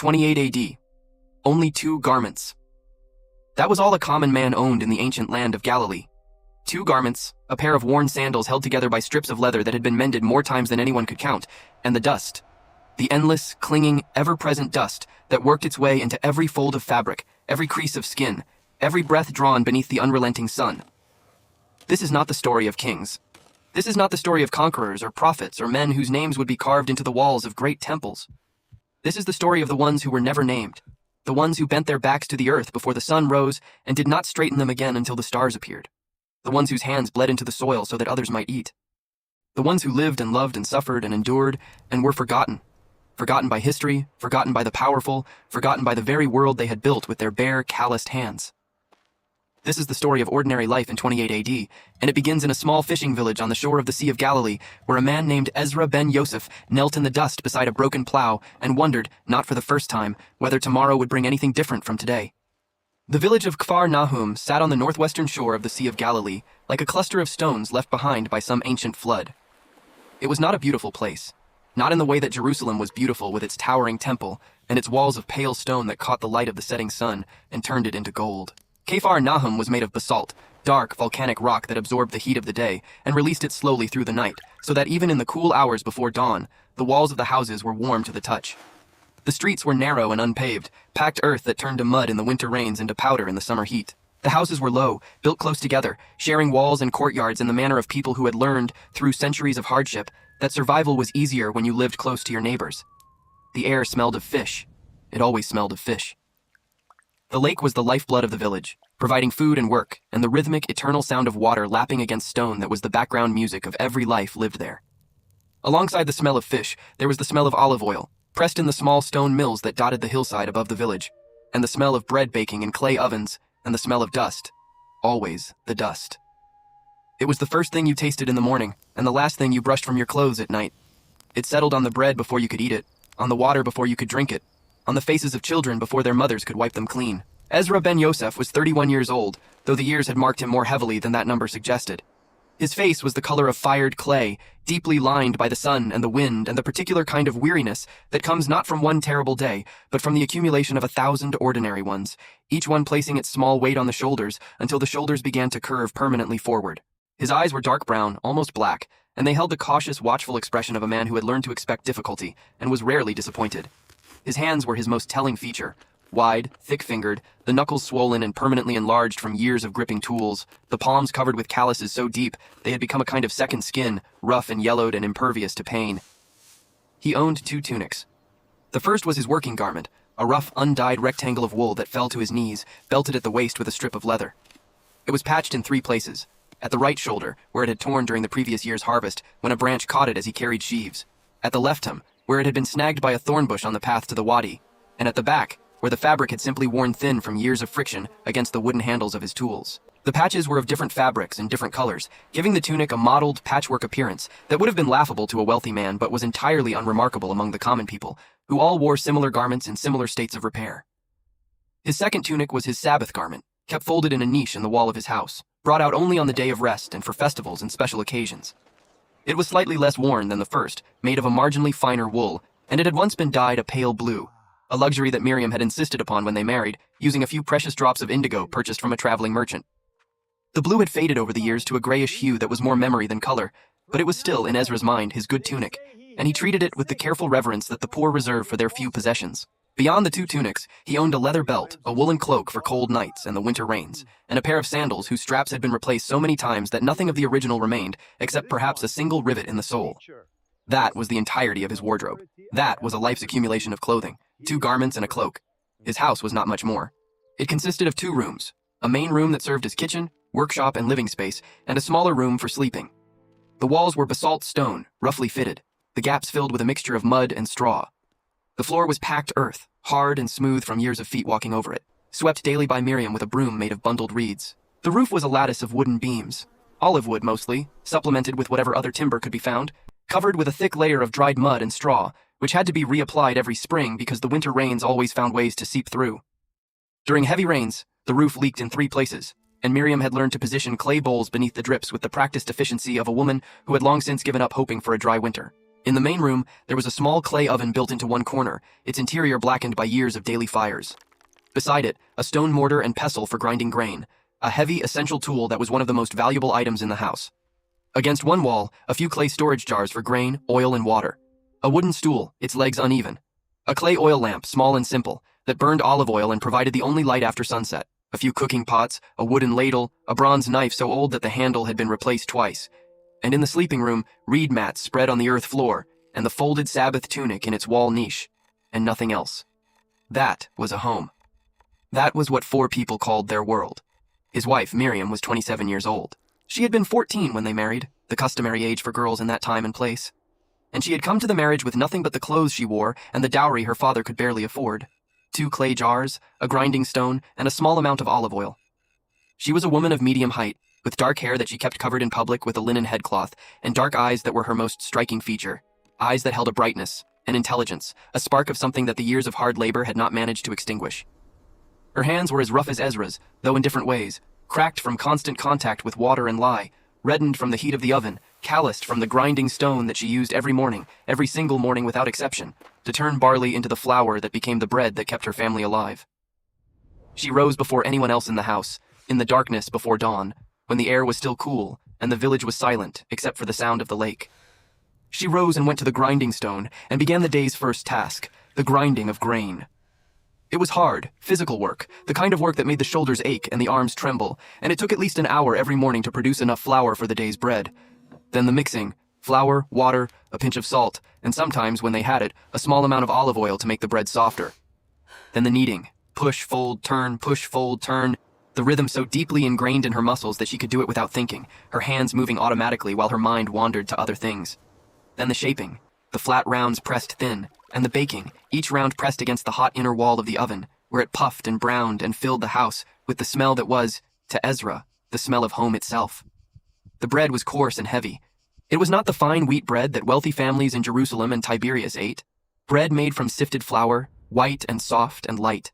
28 AD. Only 2 garments. That was all a common man owned in the ancient land of Galilee. 2 garments, a pair of worn sandals held together by strips of leather that had been mended more times than anyone could count, and the dust. The endless, clinging, ever-present dust that worked its way into every fold of fabric, every crease of skin, every breath drawn beneath the unrelenting sun. This is not the story of kings. This is not the story of conquerors or prophets or men whose names would be carved into the walls of great temples. This is the story of the ones who were never named, the ones who bent their backs to the earth before the sun rose and did not straighten them again until the stars appeared, the ones whose hands bled into the soil so that others might eat, the ones who lived and loved and suffered and endured and were forgotten by history, forgotten by the powerful, forgotten by the very world they had built with their bare, calloused hands. This is the story of ordinary life in 28 AD, and it begins in a small fishing village on the shore of the Sea of Galilee, where a man named Ezra ben Yosef knelt in the dust beside a broken plow and wondered, not for the first time, whether tomorrow would bring anything different from today. The village of Kfar Nahum sat on the northwestern shore of the Sea of Galilee, like a cluster of stones left behind by some ancient flood. It was not a beautiful place, not in the way that Jerusalem was beautiful with its towering temple and its walls of pale stone that caught the light of the setting sun and turned it into gold. Kfar Nahum was made of basalt, dark, volcanic rock that absorbed the heat of the day and released it slowly through the night, so that even in the cool hours before dawn, the walls of the houses were warm to the touch. The streets were narrow and unpaved, packed earth that turned to mud in the winter rains and to powder in the summer heat. The houses were low, built close together, sharing walls and courtyards in the manner of people who had learned, through centuries of hardship, that survival was easier when you lived close to your neighbors. The air smelled of fish. It always smelled of fish. The lake was the lifeblood of the village, providing food and work, and the rhythmic, eternal sound of water lapping against stone that was the background music of every life lived there. Alongside the smell of fish, there was the smell of olive oil, pressed in the small stone mills that dotted the hillside above the village, and the smell of bread baking in clay ovens, and the smell of dust. Always the dust. It was the first thing you tasted in the morning, and the last thing you brushed from your clothes at night. It settled on the bread before you could eat it, on the water before you could drink it, on the faces of children before their mothers could wipe them clean. Ezra ben Yosef was 31 years old, though the years had marked him more heavily than that number suggested. His face was the color of fired clay, deeply lined by the sun and the wind and the particular kind of weariness that comes not from one terrible day, but from the accumulation of 1,000 ordinary ones, each one placing its small weight on the shoulders until the shoulders began to curve permanently forward. His eyes were dark brown, almost black, and they held the cautious, watchful expression of a man who had learned to expect difficulty and was rarely disappointed. His hands were his most telling feature. Wide, thick-fingered, the knuckles swollen and permanently enlarged from years of gripping tools, the palms covered with calluses so deep they had become a kind of second skin, rough and yellowed and impervious to pain. He owned 2 tunics. The first was his working garment, a rough, undyed rectangle of wool that fell to his knees, belted at the waist with a strip of leather. It was patched in 3 places: at the right shoulder, where it had torn during the previous year's harvest when a branch caught it as he carried sheaves; at the left hem, where it had been snagged by a thorn bush on the path to the wadi; and at the back, where the fabric had simply worn thin from years of friction against the wooden handles of his tools. The patches were of different fabrics and different colors, giving the tunic a mottled, patchwork appearance that would have been laughable to a wealthy man but was entirely unremarkable among the common people, who all wore similar garments in similar states of repair. His second tunic was his Sabbath garment, kept folded in a niche in the wall of his house, brought out only on the day of rest and for festivals and special occasions. It was slightly less worn than the first, made of a marginally finer wool, and it had once been dyed a pale blue, a luxury that Miriam had insisted upon when they married, using a few precious drops of indigo purchased from a traveling merchant. The blue had faded over the years to a grayish hue that was more memory than color, but it was still, in Ezra's mind, his good tunic, and he treated it with the careful reverence that the poor reserve for their few possessions. Beyond the 2 tunics, he owned a leather belt, a woolen cloak for cold nights and the winter rains, and a pair of sandals whose straps had been replaced so many times that nothing of the original remained, except perhaps a single rivet in the sole. That was the entirety of his wardrobe. That was a life's accumulation of clothing, 2 garments and a cloak. His house was not much more. It consisted of 2 rooms, a main room that served as kitchen, workshop, and living space, and a smaller room for sleeping. The walls were basalt stone, roughly fitted, the gaps filled with a mixture of mud and straw. The floor was packed earth, hard and smooth from years of feet walking over it, swept daily by Miriam with a broom made of bundled reeds. The roof was a lattice of wooden beams, olive wood mostly, supplemented with whatever other timber could be found, covered with a thick layer of dried mud and straw, which had to be reapplied every spring because the winter rains always found ways to seep through. During heavy rains, the roof leaked in 3 places, and Miriam had learned to position clay bowls beneath the drips with the practiced efficiency of a woman who had long since given up hoping for a dry winter. In the main room, there was a small clay oven built into one corner, its interior blackened by years of daily fires. Beside it, a stone mortar and pestle for grinding grain, a heavy, essential tool that was one of the most valuable items in the house. Against one wall, a few clay storage jars for grain, oil, and water. A wooden stool, its legs uneven. A clay oil lamp, small and simple, that burned olive oil and provided the only light after sunset. A few cooking pots, a wooden ladle, a bronze knife so old that the handle had been replaced twice. And in the sleeping room, reed mats spread on the earth floor, and the folded Sabbath tunic in its wall niche, and nothing else. That was a home. That was what 4 people called their world. His wife, Miriam, was 27 years old. She had been 14 when they married, the customary age for girls in that time and place. And she had come to the marriage with nothing but the clothes she wore and the dowry her father could barely afford. 2 clay jars, a grinding stone, and a small amount of olive oil. She was a woman of medium height, with dark hair that she kept covered in public with a linen headcloth, and dark eyes that were her most striking feature. Eyes that held a brightness, an intelligence, a spark of something that the years of hard labor had not managed to extinguish. Her hands were as rough as Ezra's, though in different ways, cracked from constant contact with water and lye, reddened from the heat of the oven, calloused from the grinding stone that she used every morning, every single morning without exception, to turn barley into the flour that became the bread that kept her family alive. She rose before anyone else in the house, in the darkness before dawn, when the air was still cool and the village was silent except for the sound of the lake. She rose and went to the grinding stone and began the day's first task, the grinding of grain. It was hard, physical work, the kind of work that made the shoulders ache and the arms tremble, and it took at least an hour every morning to produce enough flour for the day's bread. Then the mixing, flour, water, a pinch of salt, and sometimes, when they had it, a small amount of olive oil to make the bread softer. Then the kneading, push, fold, turn, the rhythm so deeply ingrained in her muscles that she could do it without thinking, her hands moving automatically while her mind wandered to other things. Then the shaping, the flat rounds pressed thin, and the baking, each round pressed against the hot inner wall of the oven, where it puffed and browned and filled the house with the smell that was, to Ezra, the smell of home itself. The bread was coarse and heavy. It was not the fine wheat bread that wealthy families in Jerusalem and Tiberias ate. Bread made from sifted flour, white and soft and light.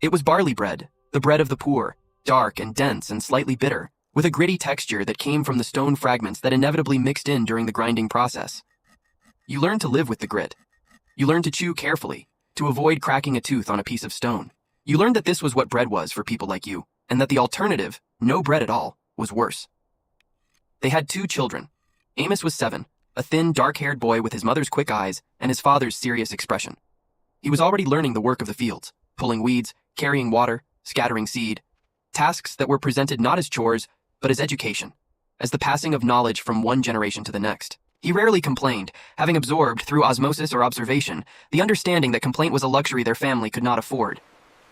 It was barley bread, the bread of the poor, dark and dense and slightly bitter, with a gritty texture that came from the stone fragments that inevitably mixed in during the grinding process. You learned to live with the grit. You learned to chew carefully, to avoid cracking a tooth on a piece of stone. You learned that this was what bread was for people like you, and that the alternative, no bread at all, was worse. They had 2 children. Amos was 7, a thin, dark-haired boy with his mother's quick eyes and his father's serious expression. He was already learning the work of the fields, pulling weeds, carrying water, scattering seed, tasks that were presented not as chores, but as education, as the passing of knowledge from one generation to the next. He rarely complained, having absorbed, through osmosis or observation, the understanding that complaint was a luxury their family could not afford.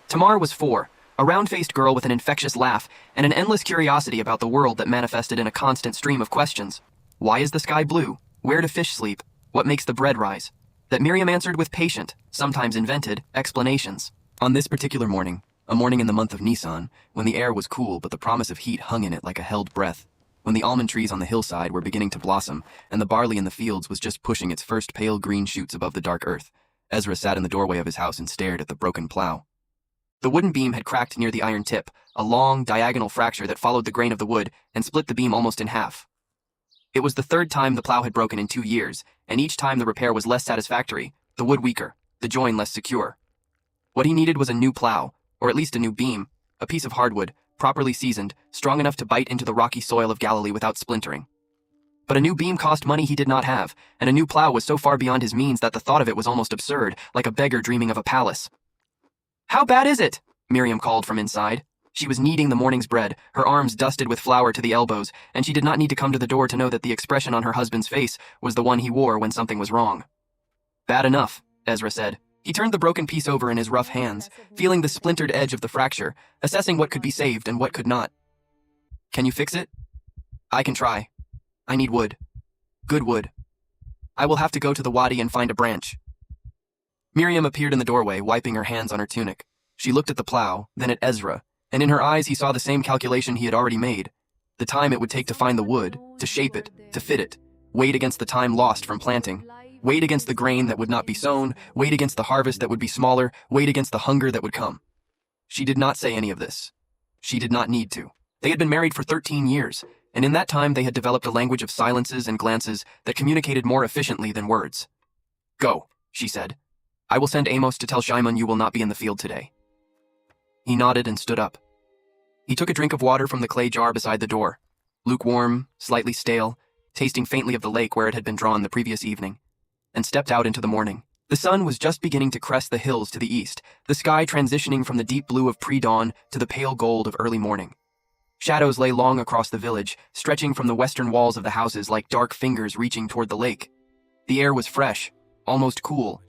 Tamar was 4, a round-faced girl with an infectious laugh and an endless curiosity about the world that manifested in a constant stream of questions. Why is the sky blue? Where do fish sleep? What makes the bread rise? That Miriam answered with patient, sometimes invented, explanations. On this particular morning, a morning in the month of Nisan, when the air was cool but the promise of heat hung in it like a held breath, when the almond trees on the hillside were beginning to blossom and the barley in the fields was just pushing its first pale green shoots above the dark earth, Ezra sat in the doorway of his house and stared at the broken plow. The wooden beam had cracked near the iron tip, a long, diagonal fracture that followed the grain of the wood and split the beam almost in half. It was the 3rd time the plow had broken in 2 years, and each time the repair was less satisfactory, the wood weaker, the join less secure. What he needed was a new plow, or at least a new beam, a piece of hardwood, properly seasoned, strong enough to bite into the rocky soil of Galilee without splintering. But a new beam cost money he did not have, and a new plow was so far beyond his means that the thought of it was almost absurd, like a beggar dreaming of a palace. "How bad is it?" Miriam called from inside. She was kneading the morning's bread, her arms dusted with flour to the elbows, and she did not need to come to the door to know that the expression on her husband's face was the one he wore when something was wrong. "Bad enough," Ezra said. He turned the broken piece over in his rough hands, feeling the splintered edge of the fracture, assessing what could be saved and what could not. "Can you fix it?" "I can try. I need wood. Good wood. I will have to go to the wadi and find a branch." Miriam appeared in the doorway, wiping her hands on her tunic. She looked at the plow, then at Ezra, and in her eyes he saw the same calculation he had already made. The time it would take to find the wood, to shape it, to fit it, weighed against the time lost from planting. Weighed against the grain that would not be sown, weighed against the harvest that would be smaller, weighed against the hunger that would come. She did not say any of this. She did not need to. They had been married for 13 years. and in that time they had developed a language of silences and glances that communicated more efficiently than words. "Go," she said. "I will send Amos to tell Shimon you will not be in the field today." He nodded and stood up. He took a drink of water from the clay jar beside the door, lukewarm, slightly stale, tasting faintly of the lake where it had been drawn the previous evening, and stepped out into the morning. The sun was just beginning to crest the hills to the east, the sky transitioning from the deep blue of pre-dawn to the pale gold of early morning. Shadows lay long across the village, stretching from the western walls of the houses like dark fingers reaching toward the lake. The air was fresh, almost cool,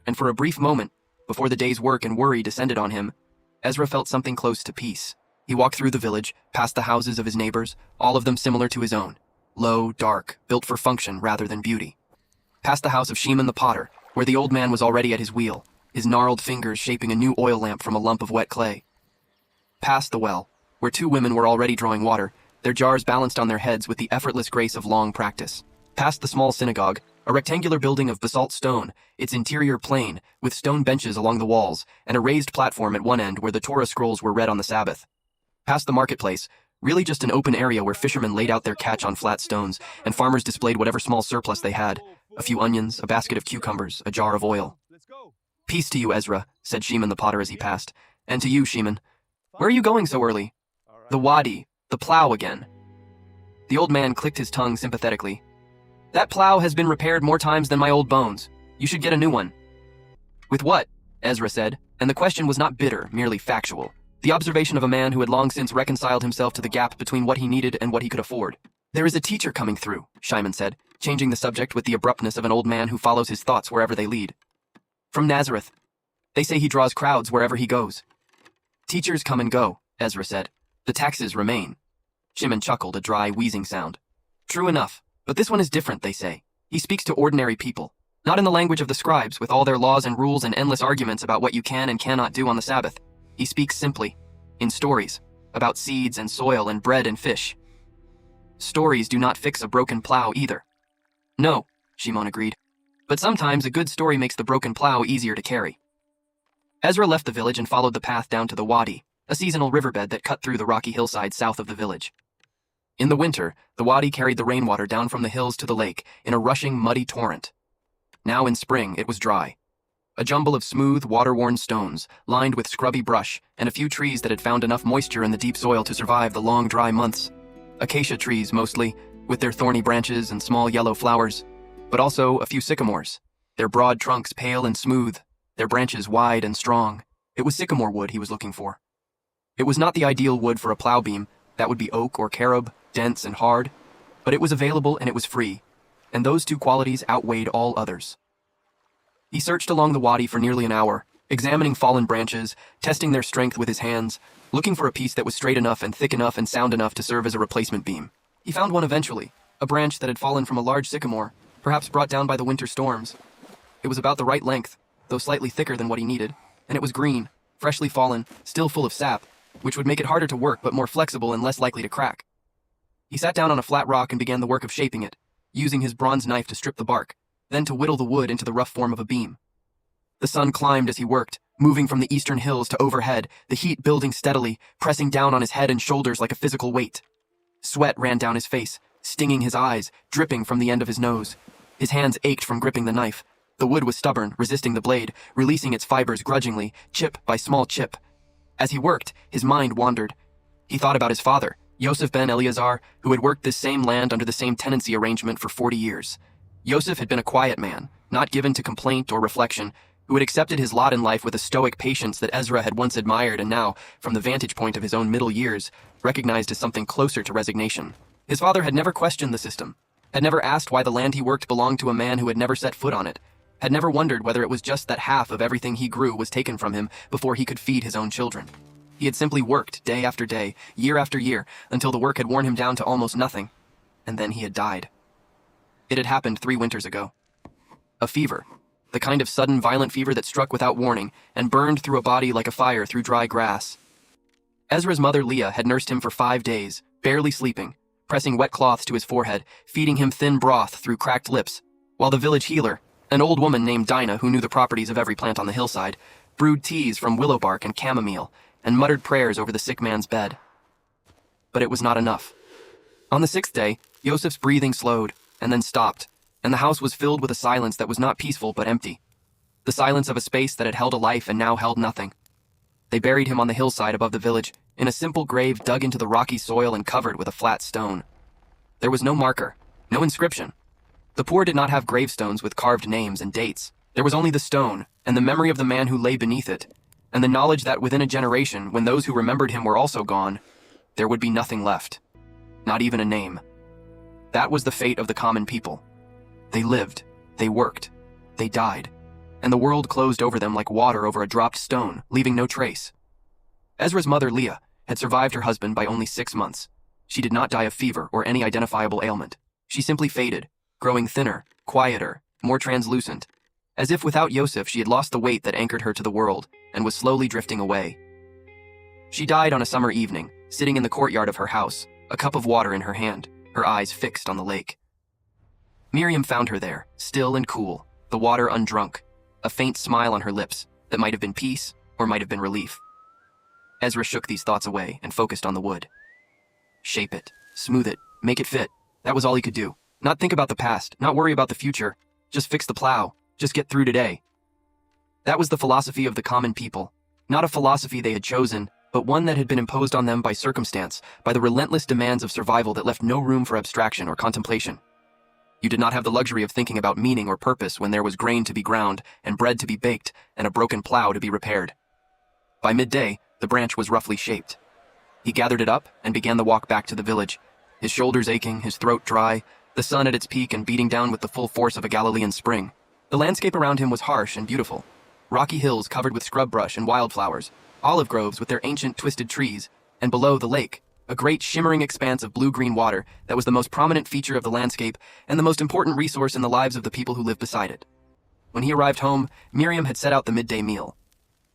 and for a brief moment, before the day's work and worry descended on him, Ezra felt something close to peace. He walked through the village, past the houses of his neighbors, all of them similar to his own, low, dark, built for function rather than beauty. Past the house of Shimon the potter, where the old man was already at his wheel, his gnarled fingers shaping a new oil lamp from a lump of wet clay. Past the well, where two women were already drawing water, their jars balanced on their heads with the effortless grace of long practice. Past the small synagogue, a rectangular building of basalt stone, its interior plain, with stone benches along the walls, and a raised platform at one end where the Torah scrolls were read on the Sabbath. Past the marketplace, really just an open area where fishermen laid out their catch on flat stones, and farmers displayed whatever small surplus they had, a few onions, a basket of cucumbers, a jar of oil. "Peace to you, Ezra," said Shimon the potter as he passed. "And to you, Shimon. Where are you going so early?" "The wadi, the plow again." The old man clicked his tongue sympathetically. "That plow has been repaired more times than my old bones. You should get a new one." "With what?" Ezra said, and the question was not bitter, merely factual. The observation of a man who had long since reconciled himself to the gap between what he needed and what he could afford. "There is a teacher coming through," Shimon said, changing the subject with the abruptness of an old man who follows his thoughts wherever they lead. "From Nazareth. They say he draws crowds wherever he goes." "Teachers come and go," Ezra said. "The taxes remain." Shimon chuckled, a dry, wheezing sound. "True enough, but this one is different, they say. He speaks to ordinary people, not in the language of the scribes, with all their laws and rules and endless arguments about what you can and cannot do on the Sabbath. He speaks simply, in stories, about seeds and soil and bread and fish. Stories do not fix a broken plow either." "No," Shimon agreed. "But sometimes a good story makes the broken plow easier to carry." Ezra left the village and followed the path down to the wadi, a seasonal riverbed that cut through the rocky hillside south of the village. In the winter, the wadi carried the rainwater down from the hills to the lake in a rushing, muddy torrent. Now in spring, it was dry. A jumble of smooth, water-worn stones, lined with scrubby brush, and a few trees that had found enough moisture in the deep soil to survive the long, dry months. Acacia trees, mostly, with their thorny branches and small yellow flowers, but also a few sycamores, their broad trunks pale and smooth, their branches wide and strong. It was sycamore wood he was looking for. It was not the ideal wood for a plow beam, that would be oak or carob, dense and hard, but it was available and it was free, and those two qualities outweighed all others. He searched along the wadi for nearly an hour, examining fallen branches, testing their strength with his hands, looking for a piece that was straight enough and thick enough and sound enough to serve as a replacement beam. He found one eventually, a branch that had fallen from a large sycamore, perhaps brought down by the winter storms. It was about the right length, though slightly thicker than what he needed, and it was green, freshly fallen, still full of sap, which would make it harder to work but more flexible and less likely to crack. He sat down on a flat rock and began the work of shaping it, using his bronze knife to strip the bark, then to whittle the wood into the rough form of a beam. The sun climbed as he worked, moving from the eastern hills to overhead, the heat building steadily, pressing down on his head and shoulders like a physical weight. Sweat ran down his face, stinging his eyes, dripping from the end of his nose. His hands ached from gripping the knife. The wood was stubborn, resisting the blade, releasing its fibers grudgingly, chip by small chip. As he worked, his mind wandered. He thought about his father, Yosef ben Eleazar, who had worked this same land under the same tenancy arrangement for 40 years. Yosef had been a quiet man, not given to complaint or reflection, who had accepted his lot in life with a stoic patience that Ezra had once admired and now, from the vantage point of his own middle years, recognized as something closer to resignation. His father had never questioned the system, had never asked why the land he worked belonged to a man who had never set foot on it, had never wondered whether it was just that half of everything he grew was taken from him before he could feed his own children. He had simply worked day after day, year after year, until the work had worn him down to almost nothing, and then he had died. It had happened 3 winters ago. A fever, the kind of sudden violent fever that struck without warning and burned through a body like a fire through dry grass. Ezra's mother Leah had nursed him for 5 days, barely sleeping, pressing wet cloths to his forehead, feeding him thin broth through cracked lips, while the village healer, an old woman named Dinah who knew the properties of every plant on the hillside, brewed teas from willow bark and chamomile, and muttered prayers over the sick man's bed. But it was not enough. On the sixth day, Yosef's breathing slowed, and then stopped, and the house was filled with a silence that was not peaceful but empty. The silence of a space that had held a life and now held nothing. They buried him on the hillside above the village, in a simple grave dug into the rocky soil and covered with a flat stone. There was no marker, no inscription. The poor did not have gravestones with carved names and dates. There was only the stone, and the memory of the man who lay beneath it, and the knowledge that within a generation, when those who remembered him were also gone, there would be nothing left. Not even a name. That was the fate of the common people. They lived, they worked, they died, and the world closed over them like water over a dropped stone, leaving no trace. Ezra's mother, Leah, had survived her husband by only 6 months. She did not die of fever or any identifiable ailment. She simply faded, growing thinner, quieter, more translucent, as if without Yosef she had lost the weight that anchored her to the world and was slowly drifting away. She died on a summer evening, sitting in the courtyard of her house, a cup of water in her hand, her eyes fixed on the lake. Miriam found her there, still and cool, the water undrunk, a faint smile on her lips that might have been peace or might have been relief. Ezra shook these thoughts away and focused on the wood. Shape it, smooth it, make it fit. That was all he could do. Not think about the past, not worry about the future. Just fix the plow, just get through today. That was the philosophy of the common people. Not a philosophy they had chosen, but one that had been imposed on them by circumstance, by the relentless demands of survival that left no room for abstraction or contemplation. You did not have the luxury of thinking about meaning or purpose when there was grain to be ground and bread to be baked and a broken plow to be repaired. By midday, the branch was roughly shaped. He gathered it up and began the walk back to the village, his shoulders aching, his throat dry, the sun at its peak and beating down with the full force of a Galilean spring. The landscape around him was harsh and beautiful. Rocky hills covered with scrub brush and wildflowers, olive groves with their ancient twisted trees, and below the lake, a great shimmering expanse of blue-green water that was the most prominent feature of the landscape and the most important resource in the lives of the people who lived beside it. When he arrived home, Miriam had set out the midday meal.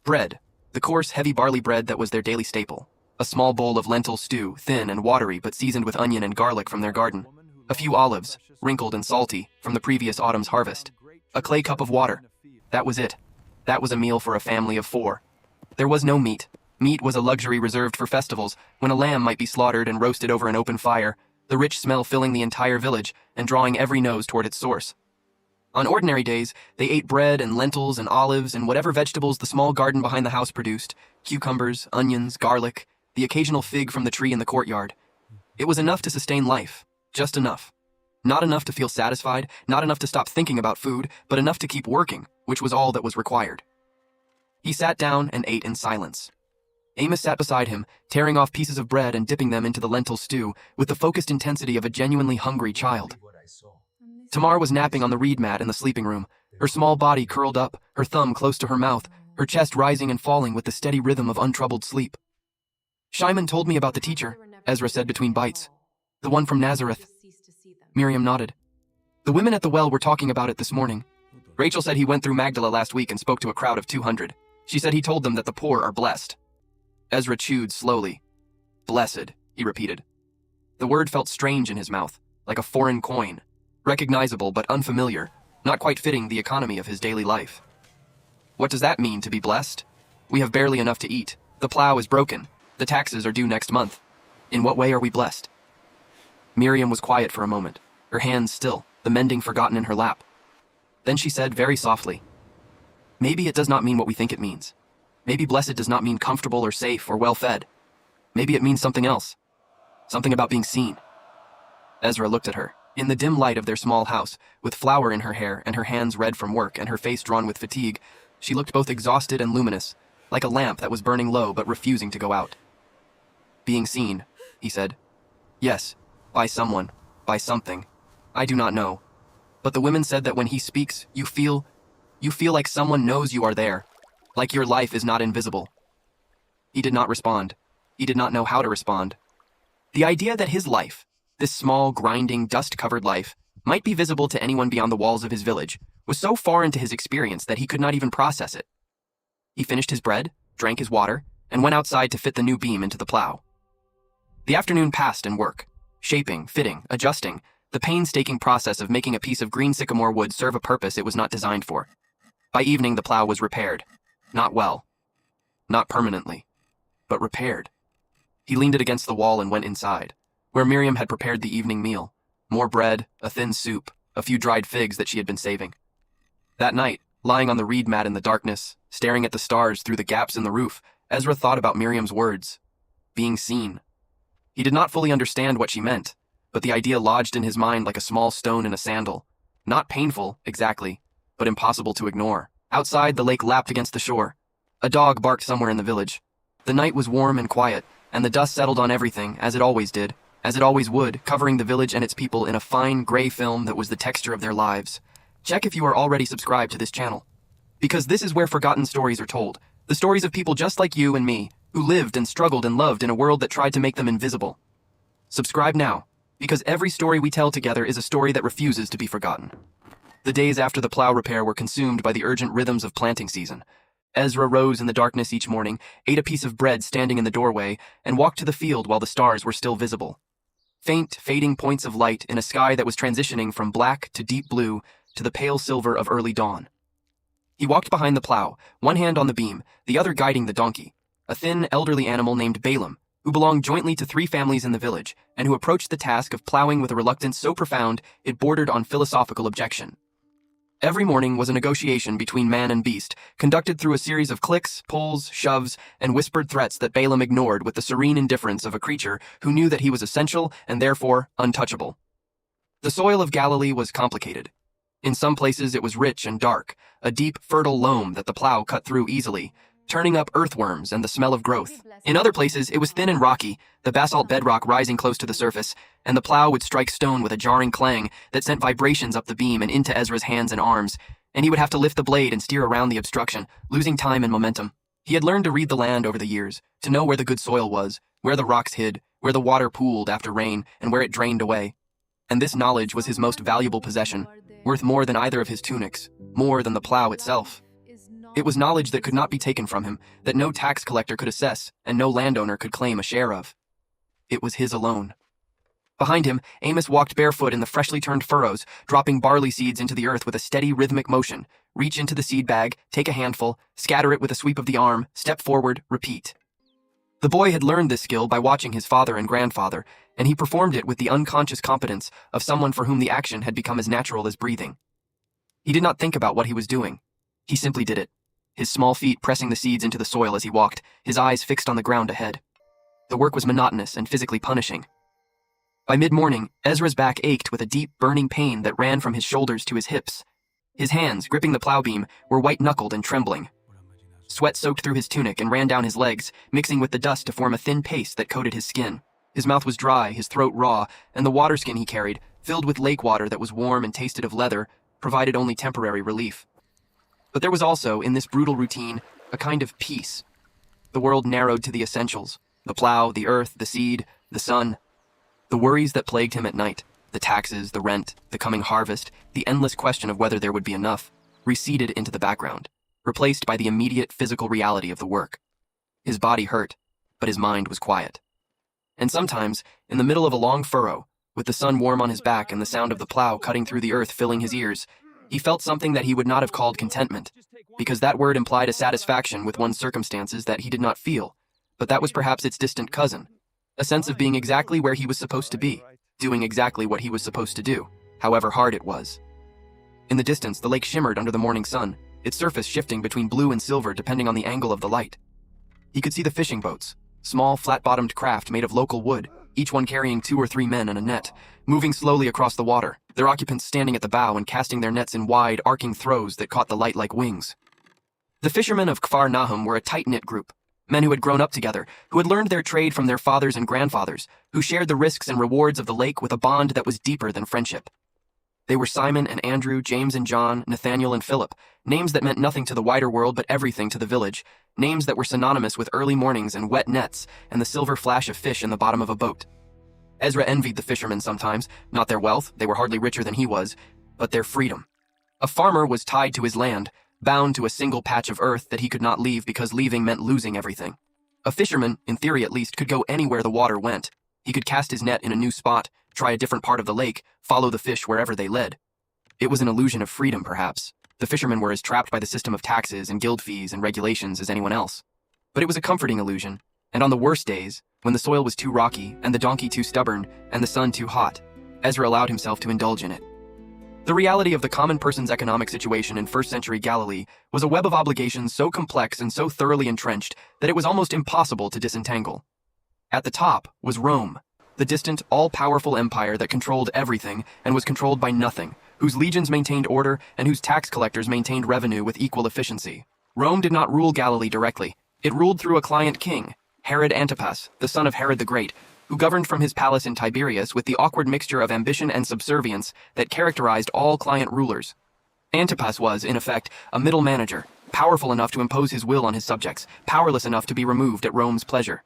Bread, the coarse, heavy barley bread that was their daily staple. A small bowl of lentil stew, thin and watery but seasoned with onion and garlic from their garden. A few olives, wrinkled and salty, from the previous autumn's harvest. A clay cup of water. That was it. That was a meal for a family of 4. There was no meat. Meat was a luxury reserved for festivals, when a lamb might be slaughtered and roasted over an open fire, the rich smell filling the entire village and drawing every nose toward its source. On ordinary days, they ate bread and lentils and olives and whatever vegetables the small garden behind the house produced, cucumbers, onions, garlic, the occasional fig from the tree in the courtyard. It was enough to sustain life, just enough. Not enough to feel satisfied, not enough to stop thinking about food, but enough to keep working, which was all that was required. He sat down and ate in silence. Amos sat beside him, tearing off pieces of bread and dipping them into the lentil stew with the focused intensity of a genuinely hungry child. Tamar was napping on the reed mat in the sleeping room, her small body curled up, her thumb close to her mouth, her chest rising and falling with the steady rhythm of untroubled sleep. Shimon told me about the teacher, Ezra said between bites. The one from Nazareth. Miriam nodded. The women at the well were talking about it this morning. Rachel said he went through Magdala last week and spoke to a crowd of 200. She said he told them that the poor are blessed. Ezra chewed slowly. Blessed, he repeated. The word felt strange in his mouth, like a foreign coin, recognizable but unfamiliar, not quite fitting the economy of his daily life. What does that mean, to be blessed? We have barely enough to eat. The plow is broken. The taxes are due next month. In what way are we blessed? Miriam was quiet for a moment, her hands still, the mending forgotten in her lap. Then she said very softly, maybe it does not mean what we think it means. Maybe blessed does not mean comfortable or safe or well-fed. Maybe it means something else. Something about being seen. Ezra looked at her, in the dim light of their small house, with flour in her hair and her hands red from work and her face drawn with fatigue. She looked both exhausted and luminous, like a lamp that was burning low but refusing to go out. Being seen, he said. Yes, by someone, by something. I do not know. But the women said that when he speaks, you feel like someone knows you are there, like your life is not invisible. He did not respond. He did not know how to respond. The idea that his life, this small, grinding, dust-covered life, might be visible to anyone beyond the walls of his village, was so foreign to his experience that he could not even process it. He finished his bread, drank his water, and went outside to fit the new beam into the plow. The afternoon passed in work, shaping, fitting, adjusting, the painstaking process of making a piece of green sycamore wood serve a purpose it was not designed for. By evening, the plow was repaired. Not well. Not permanently. But repaired. He leaned it against the wall and went inside. where Miriam had prepared the evening meal. More bread, a thin soup, a few dried figs that she had been saving. That night, lying on the reed mat in the darkness, staring at the stars through the gaps in the roof, Ezra thought about Miriam's words. Being seen. He did not fully understand what she meant, but the idea lodged in his mind like a small stone in a sandal. Not painful, exactly, but impossible to ignore. Outside, the lake lapped against the shore. A dog barked somewhere in the village. The night was warm and quiet, and the dust settled on everything, as it always did, as it always would, covering the village and its people in a fine, gray film that was the texture of their lives. Check if you are already subscribed to this channel. Because this is where forgotten stories are told. The stories of people just like you and me, who lived and struggled and loved in a world that tried to make them invisible. Subscribe now, because every story we tell together is a story that refuses to be forgotten. The days after the plow repair were consumed by the urgent rhythms of planting season. Ezra rose in the darkness each morning, ate a piece of bread standing in the doorway, and walked to the field while the stars were still visible. Faint, fading points of light in a sky that was transitioning from black to deep blue to the pale silver of early dawn. He walked behind the plow, one hand on the beam, the other guiding the donkey, a thin, elderly animal named Balaam, who belonged jointly to 3 families in the village, and who approached the task of plowing with a reluctance so profound it bordered on philosophical objection. Every morning was a negotiation between man and beast, conducted through a series of clicks, pulls, shoves, and whispered threats that Balaam ignored with the serene indifference of a creature who knew that he was essential and therefore untouchable. The soil of Galilee was complicated. In some places it was rich and dark, a deep, fertile loam that the plow cut through easily, turning up earthworms and the smell of growth. In other places it was thin and rocky, the basalt bedrock rising close to the surface, and the plow would strike stone with a jarring clang that sent vibrations up the beam and into Ezra's hands and arms, and he would have to lift the blade and steer around the obstruction, losing time and momentum. He had learned to read the land over the years, to know where the good soil was, where the rocks hid, where the water pooled after rain, and where it drained away. And this knowledge was his most valuable possession, worth more than either of his tunics, more than the plow itself. It was knowledge that could not be taken from him, that no tax collector could assess, and no landowner could claim a share of. It was his alone. Behind him, Amos walked barefoot in the freshly turned furrows, dropping barley seeds into the earth with a steady, rhythmic motion. Reach into the seed bag, take a handful, scatter it with a sweep of the arm, step forward, repeat. The boy had learned this skill by watching his father and grandfather, and he performed it with the unconscious competence of someone for whom the action had become as natural as breathing. He did not think about what he was doing. He simply did it, his small feet pressing the seeds into the soil as he walked, his eyes fixed on the ground ahead. The work was monotonous and physically punishing. By mid-morning, Ezra's back ached with a deep, burning pain that ran from his shoulders to his hips. His hands, gripping the plow beam, were white-knuckled and trembling. Sweat soaked through his tunic and ran down his legs, mixing with the dust to form a thin paste that coated his skin. His mouth was dry, his throat raw, and the water skin he carried, filled with lake water that was warm and tasted of leather, provided only temporary relief. But there was also, in this brutal routine, a kind of peace. The world narrowed to the essentials: the plow, the earth, the seed, the sun. The worries that plagued him at night, the taxes, the rent, the coming harvest, the endless question of whether there would be enough, receded into the background, replaced by the immediate physical reality of the work. His body hurt, but his mind was quiet. And sometimes, in the middle of a long furrow, with the sun warm on his back and the sound of the plow cutting through the earth filling his ears, he felt something that he would not have called contentment, because that word implied a satisfaction with one's circumstances that he did not feel, but that was perhaps its distant cousin, a sense of being exactly where he was supposed to be, doing exactly what he was supposed to do, however hard it was. In the distance, the lake shimmered under the morning sun, its surface shifting between blue and silver depending on the angle of the light. He could see the fishing boats, small, flat-bottomed craft made of local wood, each one carrying 2 or 3 men and a net, moving slowly across the water, their occupants standing at the bow and casting their nets in wide, arcing throws that caught the light like wings. The fishermen of Kfar Nahum were a tight-knit group, men who had grown up together, who had learned their trade from their fathers and grandfathers, who shared the risks and rewards of the lake with a bond that was deeper than friendship. They were Simon and Andrew, James and John, Nathaniel and Philip, names that meant nothing to the wider world but everything to the village, names that were synonymous with early mornings and wet nets and the silver flash of fish in the bottom of a boat. Ezra envied the fishermen sometimes, not their wealth, they were hardly richer than he was, but their freedom. A farmer was tied to his land, bound to a single patch of earth that he could not leave because leaving meant losing everything. A fisherman, in theory at least, could go anywhere the water went. He could cast his net in a new spot, try a different part of the lake, follow the fish wherever they led. It was an illusion of freedom, perhaps. The fishermen were as trapped by the system of taxes and guild fees and regulations as anyone else. But it was a comforting illusion, And on the worst days, when the soil was too rocky, and the donkey too stubborn, and the sun too hot, Ezra allowed himself to indulge in it. The reality of the common person's economic situation in first-century Galilee was a web of obligations so complex and so thoroughly entrenched that it was almost impossible to disentangle. At the top was Rome, the distant, all-powerful empire that controlled everything and was controlled by nothing, whose legions maintained order and whose tax collectors maintained revenue with equal efficiency. Rome did not rule Galilee directly. It ruled through a client king, Herod Antipas, the son of Herod the Great, who governed from his palace in Tiberias with the awkward mixture of ambition and subservience that characterized all client rulers. Antipas was, in effect, a middle manager, powerful enough to impose his will on his subjects, powerless enough to be removed at Rome's pleasure.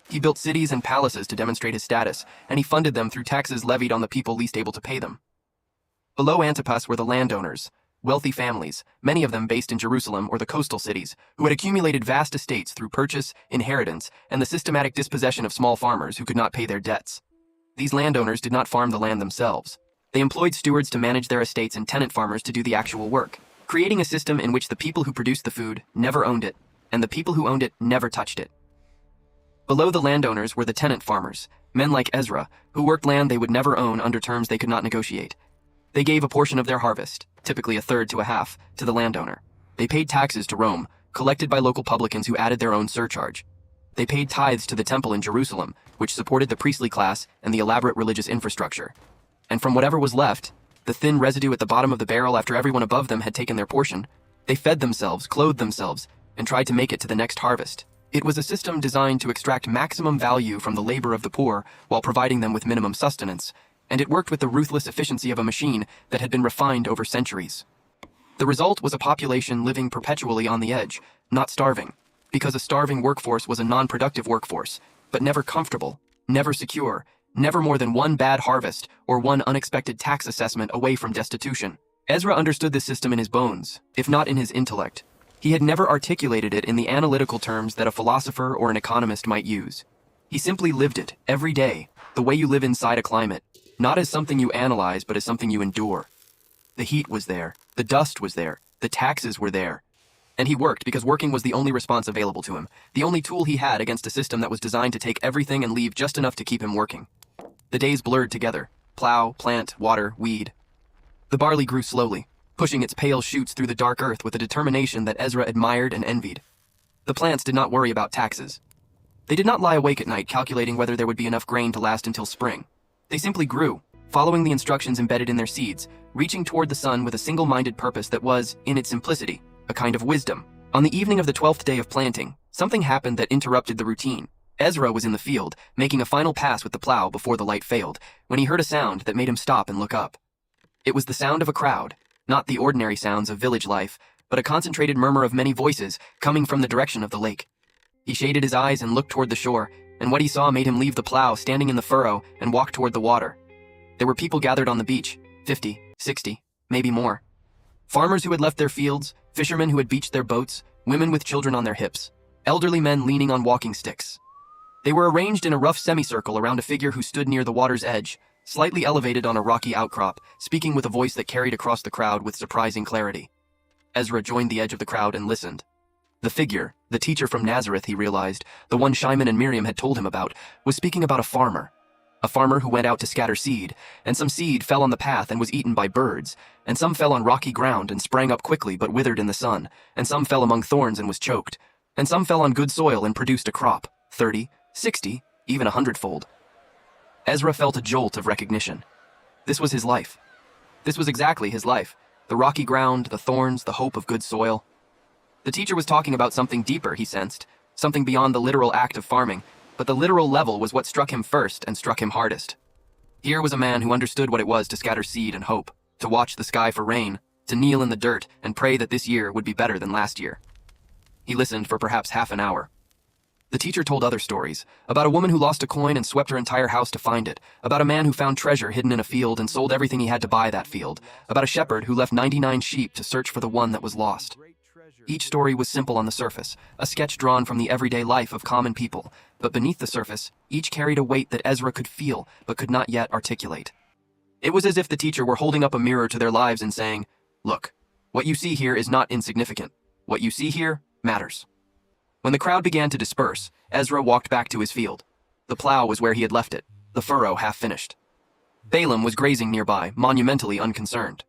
He built cities and palaces to demonstrate his status, and he funded them through taxes levied on the people least able to pay them. Below Antipas were the landowners, wealthy families, many of them based in Jerusalem or the coastal cities, who had accumulated vast estates through purchase, inheritance, and the systematic dispossession of small farmers who could not pay their debts. These landowners did not farm the land themselves. They employed stewards to manage their estates and tenant farmers to do the actual work, creating a system in which the people who produced the food never owned it, and the people who owned it never touched it. Below the landowners were the tenant farmers, men like Ezra, who worked land they would never own under terms they could not negotiate. They gave a portion of their harvest, typically a third to a half, to the landowner. They paid taxes to Rome, collected by local publicans who added their own surcharge. They paid tithes to the temple in Jerusalem, which supported the priestly class and the elaborate religious infrastructure. And from whatever was left, the thin residue at the bottom of the barrel after everyone above them had taken their portion, they fed themselves, clothed themselves, and tried to make it to the next harvest. It was a system designed to extract maximum value from the labor of the poor while providing them with minimum sustenance, and it worked with the ruthless efficiency of a machine that had been refined over centuries. The result was a population living perpetually on the edge, not starving, because a starving workforce was a non-productive workforce, but never comfortable, never secure, never more than one bad harvest or one unexpected tax assessment away from destitution. Ezra understood this system in his bones, if not in his intellect. He had never articulated it in the analytical terms that a philosopher or an economist might use. He simply lived it, every day, the way you live inside a climate, not as something you analyze, but as something you endure. The heat was there, the dust was there, the taxes were there. And he worked because working was the only response available to him, the only tool he had against a system that was designed to take everything and leave just enough to keep him working. The days blurred together, plow, plant, water, weed. The barley grew slowly, pushing its pale shoots through the dark earth with a determination that Ezra admired and envied. The plants did not worry about taxes. They did not lie awake at night calculating whether there would be enough grain to last until spring. They simply grew, following the instructions embedded in their seeds, reaching toward the sun with a single-minded purpose that was, in its simplicity, a kind of wisdom. On the evening of the 12th day of planting, something happened that interrupted the routine. Ezra was in the field, making a final pass with the plow before the light failed, when he heard a sound that made him stop and look up. It was the sound of a crowd, not the ordinary sounds of village life, but a concentrated murmur of many voices coming from the direction of the lake. He shaded his eyes and looked toward the shore, and what he saw made him leave the plow standing in the furrow and walk toward the water. There were people gathered on the beach, 50, 60, maybe more. Farmers who had left their fields, fishermen who had beached their boats, women with children on their hips, elderly men leaning on walking sticks. They were arranged in a rough semicircle around a figure who stood near the water's edge, slightly elevated on a rocky outcrop, speaking with a voice that carried across the crowd with surprising clarity. Ezra joined the edge of the crowd and listened. The figure, the teacher from Nazareth, he realized, the one Shimon and Miriam had told him about, was speaking about a farmer who went out to scatter seed, and some seed fell on the path and was eaten by birds, and some fell on rocky ground and sprang up quickly but withered in the sun, and some fell among thorns and was choked, and some fell on good soil and produced a crop, 30, 60, even 100-fold. Ezra felt a jolt of recognition. This was his life. This was exactly his life. The rocky ground, the thorns, the hope of good soil. The teacher was talking about something deeper, he sensed, something beyond the literal act of farming, but the literal level was what struck him first and struck him hardest. Here was a man who understood what it was to scatter seed and hope, to watch the sky for rain, to kneel in the dirt and pray that this year would be better than last year. He listened for perhaps half an hour. The teacher told other stories, about a woman who lost a coin and swept her entire house to find it, about a man who found treasure hidden in a field and sold everything he had to buy that field, about a shepherd who left 99 sheep to search for the one that was lost. Each story was simple on the surface, a sketch drawn from the everyday life of common people, but beneath the surface, each carried a weight that Ezra could feel but could not yet articulate. It was as if the teacher were holding up a mirror to their lives and saying, "Look, what you see here is not insignificant. What you see here matters." When the crowd began to disperse, Ezra walked back to his field. The plow was where he had left it, the furrow half finished. Balaam was grazing nearby, monumentally unconcerned.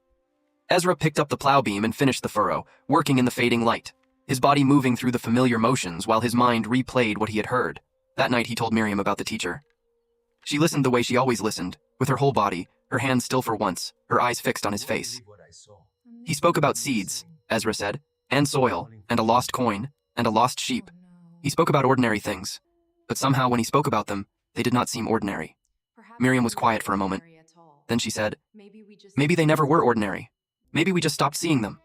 Ezra picked up the plow beam and finished the furrow, working in the fading light, his body moving through the familiar motions while his mind replayed what he had heard. That night he told Miriam about the teacher. She listened the way she always listened, with her whole body, her hands still for once, her eyes fixed on his face. He spoke about seeds, Ezra said, and soil, and a lost coin, and a lost sheep. He spoke about ordinary things, but somehow when he spoke about them, they did not seem ordinary. Miriam was quiet for a moment. Then she said, "Maybe they never were ordinary. Maybe we just stopped seeing them."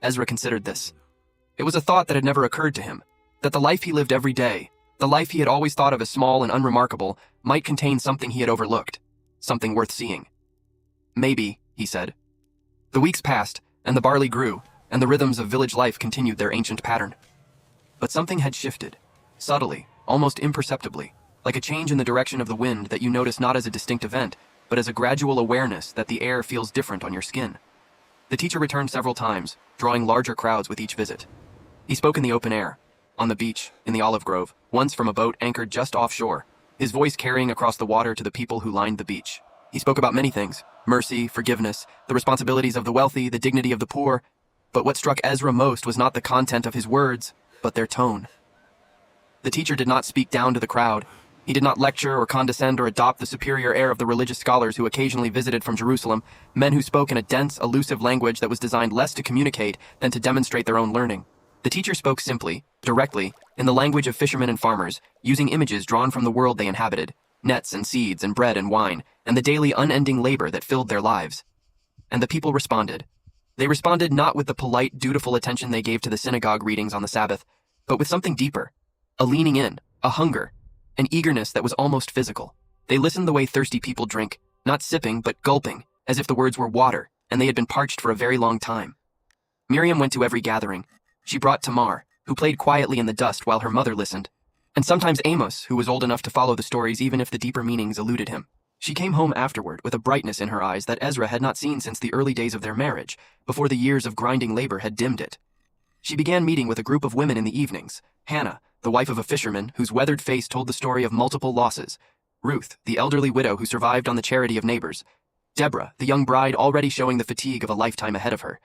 Ezra considered this. It was a thought that had never occurred to him, that the life he lived every day, the life he had always thought of as small and unremarkable, might contain something he had overlooked, something worth seeing. "Maybe," he said. The weeks passed, and the barley grew, and the rhythms of village life continued their ancient pattern. But something had shifted, subtly, almost imperceptibly, like a change in the direction of the wind that you notice not as a distinct event, but as a gradual awareness that the air feels different on your skin. The teacher returned several times, drawing larger crowds with each visit. He spoke in the open air, on the beach, in the olive grove, once from a boat anchored just offshore, his voice carrying across the water to the people who lined the beach. He spoke about many things: mercy, forgiveness, the responsibilities of the wealthy, the dignity of the poor. But what struck Ezra most was not the content of his words, but their tone. The teacher did not speak down to the crowd. He did not lecture or condescend or adopt the superior air of the religious scholars who occasionally visited from Jerusalem, men who spoke in a dense, elusive language that was designed less to communicate than to demonstrate their own learning. The teacher spoke simply, directly, in the language of fishermen and farmers, using images drawn from the world they inhabited, nets and seeds and bread and wine, and the daily unending labor that filled their lives. And the people responded. They responded not with the polite, dutiful attention they gave to the synagogue readings on the Sabbath, but with something deeper, a leaning in, a hunger, an eagerness that was almost physical. They listened the way thirsty people drink, not sipping, but gulping, as if the words were water, and they had been parched for a very long time. Miriam went to every gathering. She brought Tamar, who played quietly in the dust while her mother listened, and sometimes Amos, who was old enough to follow the stories even if the deeper meanings eluded him. She came home afterward with a brightness in her eyes that Ezra had not seen since the early days of their marriage, before the years of grinding labor had dimmed it. She began meeting with a group of women in the evenings: Hannah, the wife of a fisherman whose weathered face told the story of multiple losses; Ruth, the elderly widow who survived on the charity of neighbors; Deborah, the young bride already showing the fatigue of a lifetime ahead of her.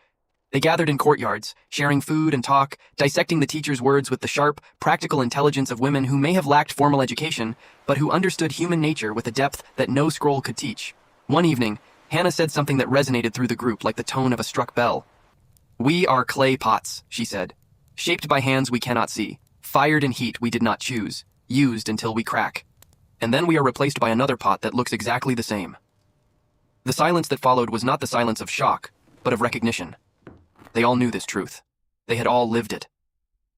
They gathered in courtyards, sharing food and talk, dissecting the teacher's words with the sharp, practical intelligence of women who may have lacked formal education, but who understood human nature with a depth that no scroll could teach. One evening, Hannah said something that resonated through the group like the tone of a struck bell. "We are clay pots," she said, "shaped by hands we cannot see, fired in heat we did not choose, used until we crack. And then we are replaced by another pot that looks exactly the same." The silence that followed was not the silence of shock, but of recognition. They all knew this truth. They had all lived it.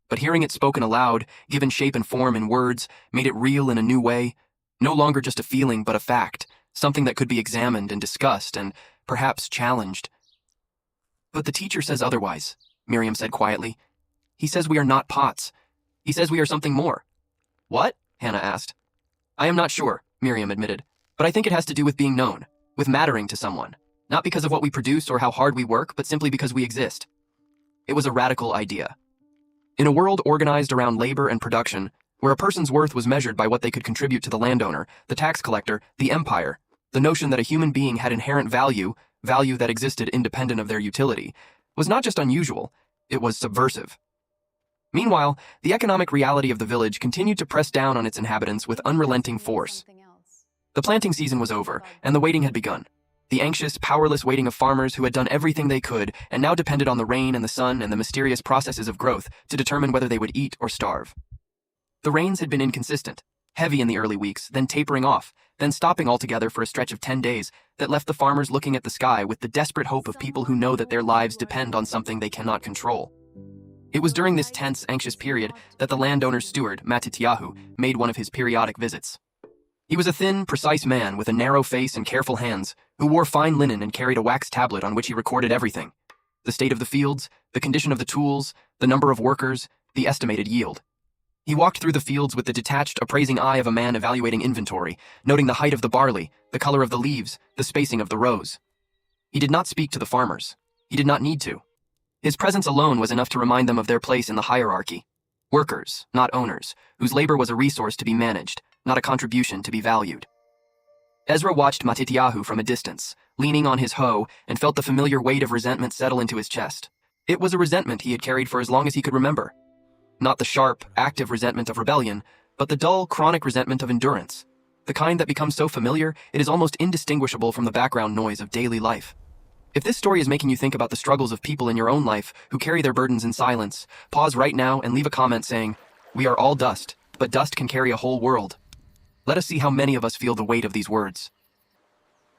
But hearing it spoken aloud, given shape and form in words, made it real in a new way, no longer just a feeling but a fact, something that could be examined and discussed and perhaps challenged. "But the teacher says otherwise," Miriam said quietly. "He says we are not pots. He says we are something more." "What?" Hannah asked. "I am not sure," Miriam admitted, "but I think it has to do with being known, with mattering to someone. Not because of what we produce or how hard we work, but simply because we exist." It was a radical idea. In a world organized around labor and production, where a person's worth was measured by what they could contribute to the landowner, the tax collector, the empire, the notion that a human being had inherent value that existed independent of their utility, was not just unusual, it was subversive. Meanwhile, the economic reality of the village continued to press down on its inhabitants with unrelenting force. The planting season was over, and the waiting had begun. The anxious, powerless waiting of farmers who had done everything they could and now depended on the rain and the sun and the mysterious processes of growth to determine whether they would eat or starve. The rains had been inconsistent, heavy in the early weeks, then tapering off, then stopping altogether for a stretch of 10 days that left the farmers looking at the sky with the desperate hope of people who know that their lives depend on something they cannot control. It was during this tense, anxious period that the landowner's steward, Matityahu, made one of his periodic visits. He was a thin, precise man with a narrow face and careful hands, who wore fine linen and carried a wax tablet on which he recorded everything: the state of the fields, the condition of the tools, the number of workers, the estimated yield. He walked through the fields with the detached, appraising eye of a man evaluating inventory, noting the height of the barley, the color of the leaves, the spacing of the rows. He did not speak to the farmers. He did not need to. His presence alone was enough to remind them of their place in the hierarchy. Workers, not owners, whose labor was a resource to be managed, not a contribution to be valued. Ezra watched Matityahu from a distance, leaning on his hoe, and felt the familiar weight of resentment settle into his chest. It was a resentment he had carried for as long as he could remember. Not the sharp, active resentment of rebellion, but the dull, chronic resentment of endurance. The kind that becomes so familiar, it is almost indistinguishable from the background noise of daily life. If this story is making you think about the struggles of people in your own life who carry their burdens in silence, pause right now and leave a comment saying, "We are all dust, but dust can carry a whole world." Let us see how many of us feel the weight of these words.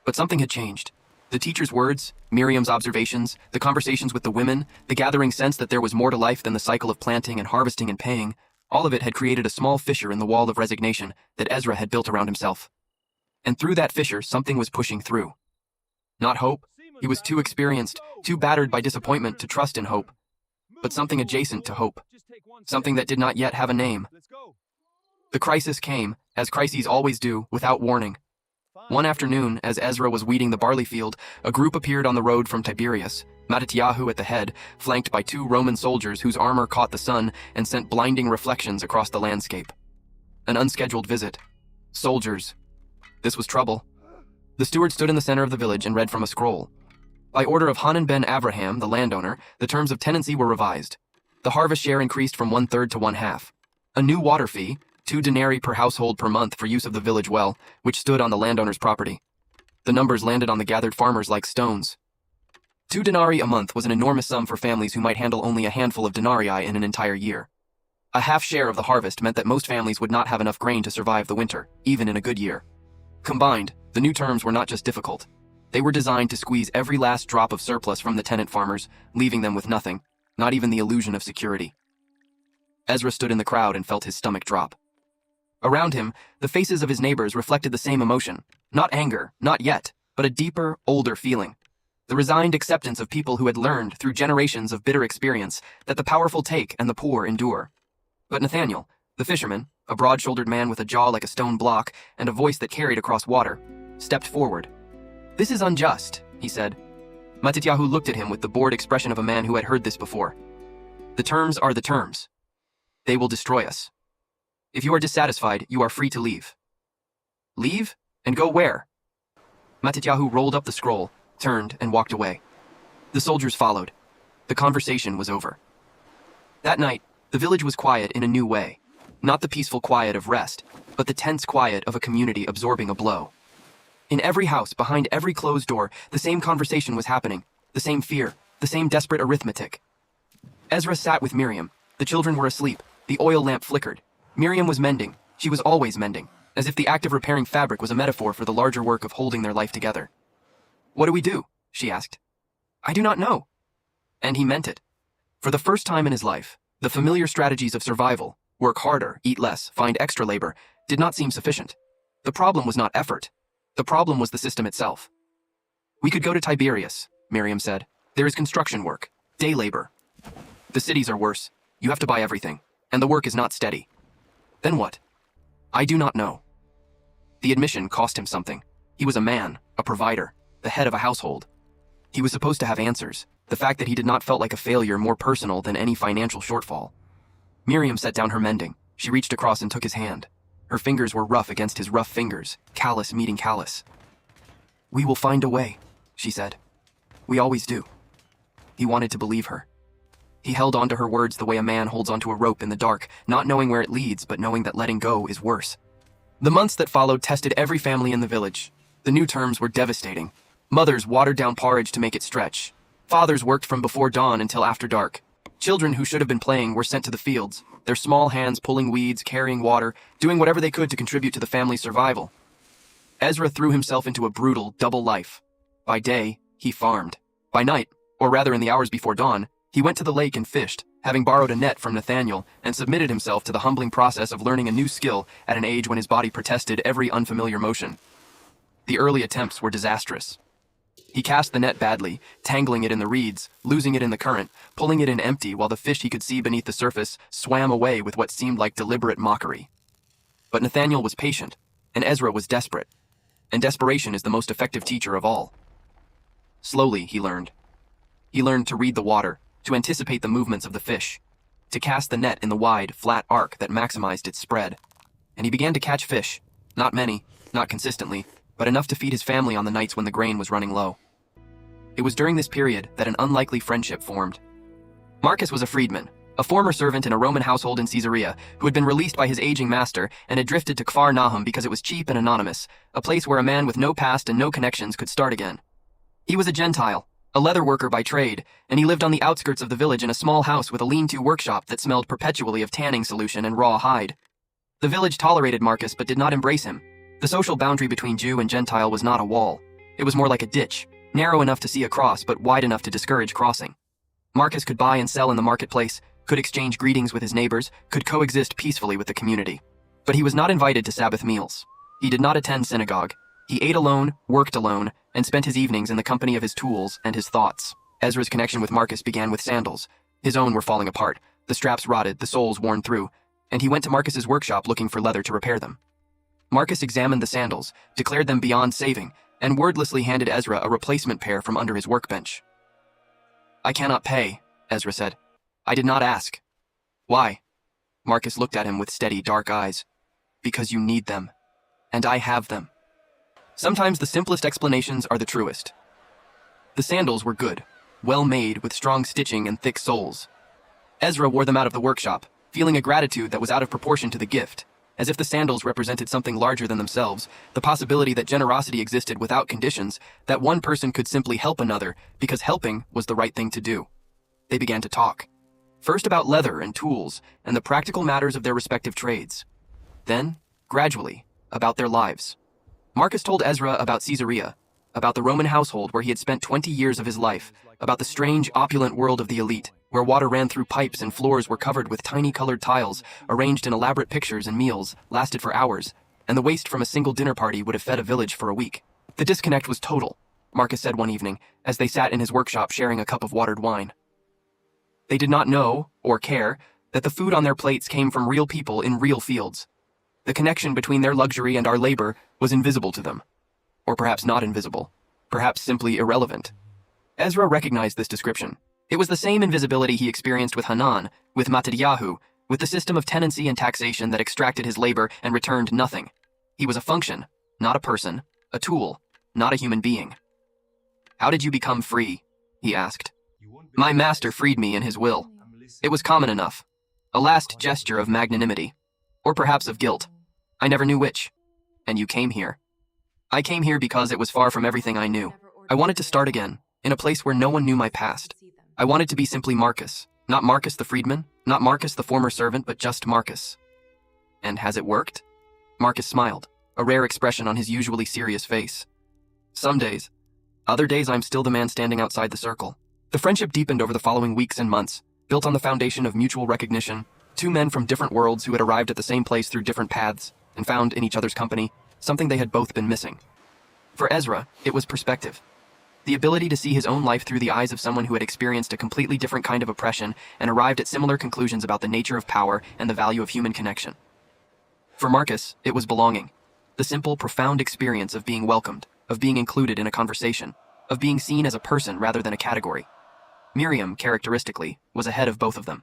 But something had changed. The teacher's words, Miriam's observations, the conversations with the women, the gathering sense that there was more to life than the cycle of planting and harvesting and paying, all of it had created a small fissure in the wall of resignation that Ezra had built around himself. And through that fissure, something was pushing through. Not hope. He was too experienced, too battered by disappointment to trust in hope. But something adjacent to hope. Something that did not yet have a name. The crisis came, as crises always do, without warning. One afternoon, as Ezra was weeding the barley field, a group appeared on the road from Tiberias, Matityahu at the head, flanked by 2 Roman soldiers whose armor caught the sun and sent blinding reflections across the landscape. An unscheduled visit. Soldiers. This was trouble. The steward stood in the center of the village and read from a scroll. By order of Hanan ben Avraham, the landowner, the terms of tenancy were revised. The harvest share increased from 1/3 to 1/2. A new water fee, 2 denarii per household per month for use of the village well, which stood on the landowner's property. The numbers landed on the gathered farmers like stones. 2 denarii a month was an enormous sum for families who might handle only a handful of denarii in an entire year. A half share of the harvest meant that most families would not have enough grain to survive the winter, even in a good year. Combined, the new terms were not just difficult. They were designed to squeeze every last drop of surplus from the tenant farmers, leaving them with nothing, not even the illusion of security. Ezra stood in the crowd and felt his stomach drop. Around him, the faces of his neighbors reflected the same emotion. Not anger, not yet, but a deeper, older feeling. The resigned acceptance of people who had learned through generations of bitter experience that the powerful take and the poor endure. But Nathaniel, the fisherman, a broad-shouldered man with a jaw like a stone block and a voice that carried across water, stepped forward. "This is unjust," he said. Matityahu looked at him with the bored expression of a man who had heard this before. "The terms are the terms. They will destroy us. If you are dissatisfied, you are free to leave." "Leave? And go where?" Matityahu rolled up the scroll, turned, and walked away. The soldiers followed. The conversation was over. That night, the village was quiet in a new way. Not the peaceful quiet of rest, but the tense quiet of a community absorbing a blow. In every house, behind every closed door, the same conversation was happening, the same fear, the same desperate arithmetic. Ezra sat with Miriam. The children were asleep. The oil lamp flickered. Miriam was mending. She was always mending, as if the act of repairing fabric was a metaphor for the larger work of holding their life together. "What do we do?" she asked. "I do not know." And he meant it. For the first time in his life, the familiar strategies of survival, work harder, eat less, find extra labor, did not seem sufficient. The problem was not effort. The problem was the system itself. "We could go to Tiberias," Miriam said. "There is construction work, day labor. The cities are worse. You have to buy everything, and the work is not steady." "Then what?" "I do not know." The admission cost him something. He was a man, a provider, the head of a household. He was supposed to have answers. The fact that he did not felt like a failure more personal than any financial shortfall. Miriam set down her mending. She reached across and took his hand. Her fingers were rough against his rough fingers, callous meeting callous. "We will find a way," she said. "We always do." He wanted to believe her. He held on to her words the way a man holds onto a rope in the dark, not knowing where it leads, but knowing that letting go is worse. The months that followed tested every family in the village. The new terms were devastating. Mothers watered down porridge to make it stretch. Fathers worked from before dawn until after dark. Children who should have been playing were sent to the fields, their small hands pulling weeds, carrying water, doing whatever they could to contribute to the family's survival. Ezra threw himself into a brutal, double life. By day, he farmed. By night, or rather in the hours before dawn, he went to the lake and fished, having borrowed a net from Nathaniel, and submitted himself to the humbling process of learning a new skill at an age when his body protested every unfamiliar motion. The early attempts were disastrous. He cast the net badly, tangling it in the reeds, losing it in the current, pulling it in empty while the fish he could see beneath the surface swam away with what seemed like deliberate mockery. But Nathaniel was patient, and Ezra was desperate. And desperation is the most effective teacher of all. Slowly, he learned. He learned to read the water, to anticipate the movements of the fish. to cast the net in the wide, flat arc that maximized its spread. And he began to catch fish. Not many, not consistently, but enough to feed his family on the nights when the grain was running low. It was during this period that an unlikely friendship formed. Marcus was a freedman, a former servant in a Roman household in Caesarea, who had been released by his aging master and had drifted to Kfar Nahum because it was cheap and anonymous, a place where a man with no past and no connections could start again. He was a Gentile, a leather worker by trade, and he lived on the outskirts of the village in a small house with a lean-to workshop that smelled perpetually of tanning solution and raw hide. The village tolerated Marcus but did not embrace him. The social boundary between Jew and Gentile was not a wall. It was more like a ditch, narrow enough to see across but wide enough to discourage crossing. Marcus could buy and sell in the marketplace, could exchange greetings with his neighbors, could coexist peacefully with the community. But he was not invited to Sabbath meals. He did not attend synagogue. He ate alone, worked alone, and spent his evenings in the company of his tools and his thoughts. Ezra's connection with Marcus began with sandals. His own were falling apart, the straps rotted, the soles worn through, and he went to Marcus's workshop looking for leather to repair them. Marcus examined the sandals, declared them beyond saving, and wordlessly handed Ezra a replacement pair from under his workbench. "I cannot pay," Ezra said. "I did not ask." "Why?" Marcus looked at him with steady, dark eyes. "Because you need them. And I have them." Sometimes the simplest explanations are the truest. The sandals were good, well made with strong stitching and thick soles. Ezra wore them out of the workshop, feeling a gratitude that was out of proportion to the gift, as if the sandals represented something larger than themselves, the possibility that generosity existed without conditions, that one person could simply help another because helping was the right thing to do. They began to talk. First about leather and tools and the practical matters of their respective trades. Then, gradually, about their lives. Marcus told Ezra about Caesarea, about the Roman household where he had spent 20 years of his life, about the strange, opulent world of the elite, where water ran through pipes and floors were covered with tiny colored tiles, arranged in elaborate pictures, and meals lasted for hours, and the waste from a single dinner party would have fed a village for a week. The disconnect was total, Marcus said one evening, as they sat in his workshop sharing a cup of watered wine. They did not know, or care, that the food on their plates came from real people in real fields. The connection between their luxury and our labor was invisible to them. Or perhaps not invisible, perhaps simply irrelevant. Ezra recognized this description. It was the same invisibility he experienced with Hanan, with Matidyahu, with the system of tenancy and taxation that extracted his labor and returned nothing. He was a function, not a person, a tool, not a human being. "How did you become free?" he asked. "My master freed me in his will. It was common enough. A last gesture of magnanimity. Or perhaps of guilt. I never knew which. And you came here." "I came here because it was far from everything I knew. I wanted to start again, in a place where no one knew my past. I wanted to be simply Marcus, not Marcus the freedman, not Marcus the former servant, but just Marcus." "And has it worked?" Marcus smiled, a rare expression on his usually serious face. "Some days. Other days I'm still the man standing outside the circle." The friendship deepened over the following weeks and months, built on the foundation of mutual recognition, two men from different worlds who had arrived at the same place through different paths and found in each other's company something they had both been missing. For Ezra, it was perspective. The ability to see his own life through the eyes of someone who had experienced a completely different kind of oppression and arrived at similar conclusions about the nature of power and the value of human connection. For Marcus, it was belonging. The simple, profound experience of being welcomed, of being included in a conversation, of being seen as a person rather than a category. Miriam, characteristically, was ahead of both of them.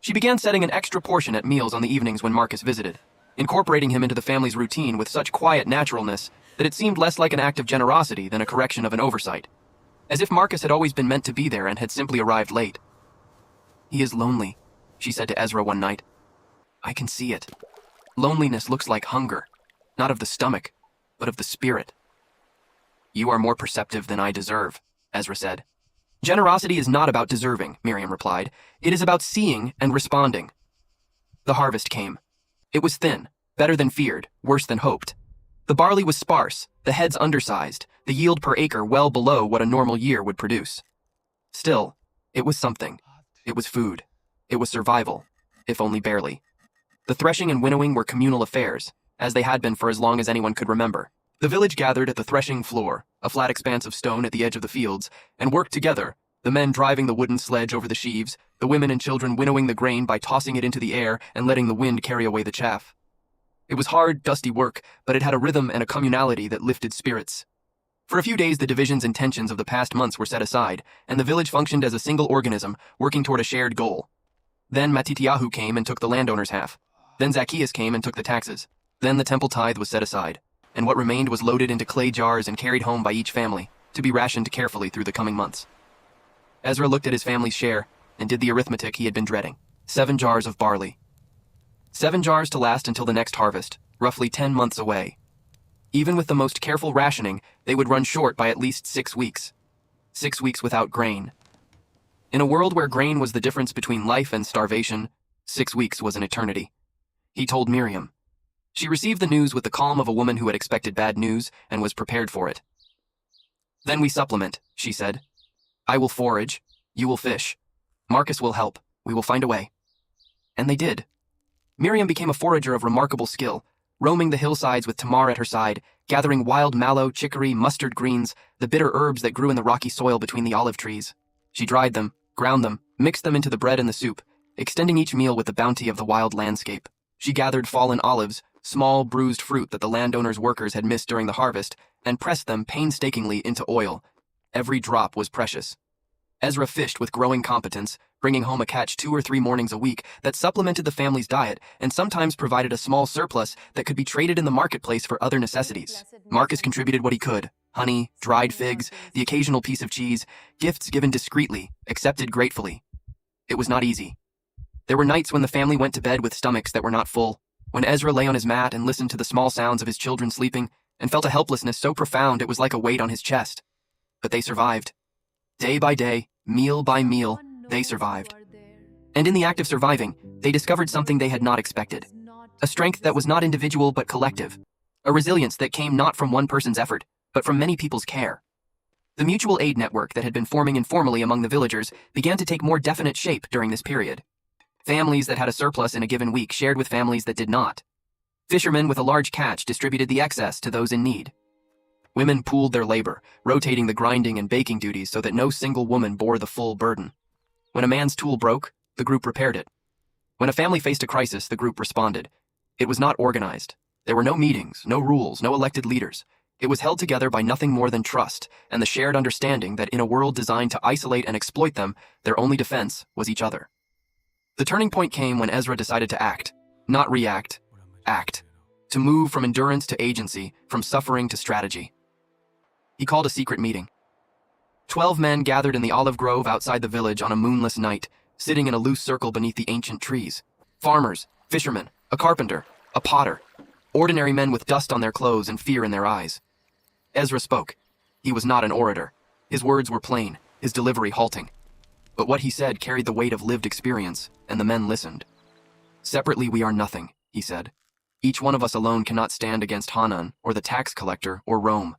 She began setting an extra portion at meals on the evenings when Marcus visited, incorporating him into the family's routine with such quiet naturalness that it seemed less like an act of generosity than a correction of an oversight, as if Marcus had always been meant to be there and had simply arrived late. "He is lonely," she said to Ezra one night. "I can see it. Loneliness looks like hunger, not of the stomach, but of the spirit." "You are more perceptive than I deserve," Ezra said. "Generosity is not about deserving," Miriam replied. "It is about seeing and responding." The harvest came. It was thin, better than feared, worse than hoped. The barley was sparse, the heads undersized, the yield per acre well below what a normal year would produce. Still, it was something. It was food. It was survival, if only barely. The threshing and winnowing were communal affairs, as they had been for as long as anyone could remember. The village gathered at the threshing floor, a flat expanse of stone at the edge of the fields, and worked together, the men driving the wooden sledge over the sheaves, the women and children winnowing the grain by tossing it into the air and letting the wind carry away the chaff. It was hard, dusty work, but it had a rhythm and a communality that lifted spirits. For a few days, the divisions and tensions of the past months were set aside, and the village functioned as a single organism, working toward a shared goal. Then Matityahu came and took the landowner's half. Then Zacchaeus came and took the taxes. Then the temple tithe was set aside, and what remained was loaded into clay jars and carried home by each family, to be rationed carefully through the coming months. Ezra looked at his family's share and did the arithmetic he had been dreading. 7 jars of barley. 7 jars to last until the next harvest, roughly 10 months away. Even with the most careful rationing, they would run short by at least 6 weeks. 6 weeks without grain. In a world where grain was the difference between life and starvation, 6 weeks was an eternity. He told Miriam. She received the news with the calm of a woman who had expected bad news and was prepared for it. Then we supplement, she said. I will forage, you will fish. Marcus will help, we will find a way. And they did. Miriam became a forager of remarkable skill, roaming the hillsides with Tamar at her side, gathering wild mallow, chicory, mustard greens, the bitter herbs that grew in the rocky soil between the olive trees. She dried them, ground them, mixed them into the bread and the soup, extending each meal with the bounty of the wild landscape. She gathered fallen olives, small bruised fruit that the landowner's workers had missed during the harvest, and pressed them painstakingly into oil. Every drop was precious. Ezra fished with growing competence, bringing home a catch 2 or 3 mornings a week that supplemented the family's diet and sometimes provided a small surplus that could be traded in the marketplace for other necessities. Marcus contributed what he could: honey, dried figs, the occasional piece of cheese, gifts given discreetly, accepted gratefully. It was not easy. There were nights when the family went to bed with stomachs that were not full, when Ezra lay on his mat and listened to the small sounds of his children sleeping and felt a helplessness so profound it was like a weight on his chest. But they survived. Day by day, meal by meal, they survived. And in the act of surviving, they discovered something they had not expected. A strength that was not individual but collective. A resilience that came not from one person's effort, but from many people's care. The mutual aid network that had been forming informally among the villagers began to take more definite shape during this period. Families that had a surplus in a given week shared with families that did not. Fishermen with a large catch distributed the excess to those in need. Women pooled their labor, rotating the grinding and baking duties so that no single woman bore the full burden. When a man's tool broke, the group repaired it. When a family faced a crisis, the group responded. It was not organized. There were no meetings, no rules, no elected leaders. It was held together by nothing more than trust and the shared understanding that in a world designed to isolate and exploit them, their only defense was each other. The turning point came when Ezra decided to act, not react, act. To move from endurance to agency, from suffering to strategy. He called a secret meeting. 12 men gathered in the olive grove outside the village on a moonless night, sitting in a loose circle beneath the ancient trees. Farmers, fishermen, a carpenter, a potter. Ordinary men with dust on their clothes and fear in their eyes. Ezra spoke. He was not an orator. His words were plain, his delivery halting. But what he said carried the weight of lived experience, and the men listened. Separately we are nothing, he said. Each one of us alone cannot stand against Hanan, or the tax collector, or Rome.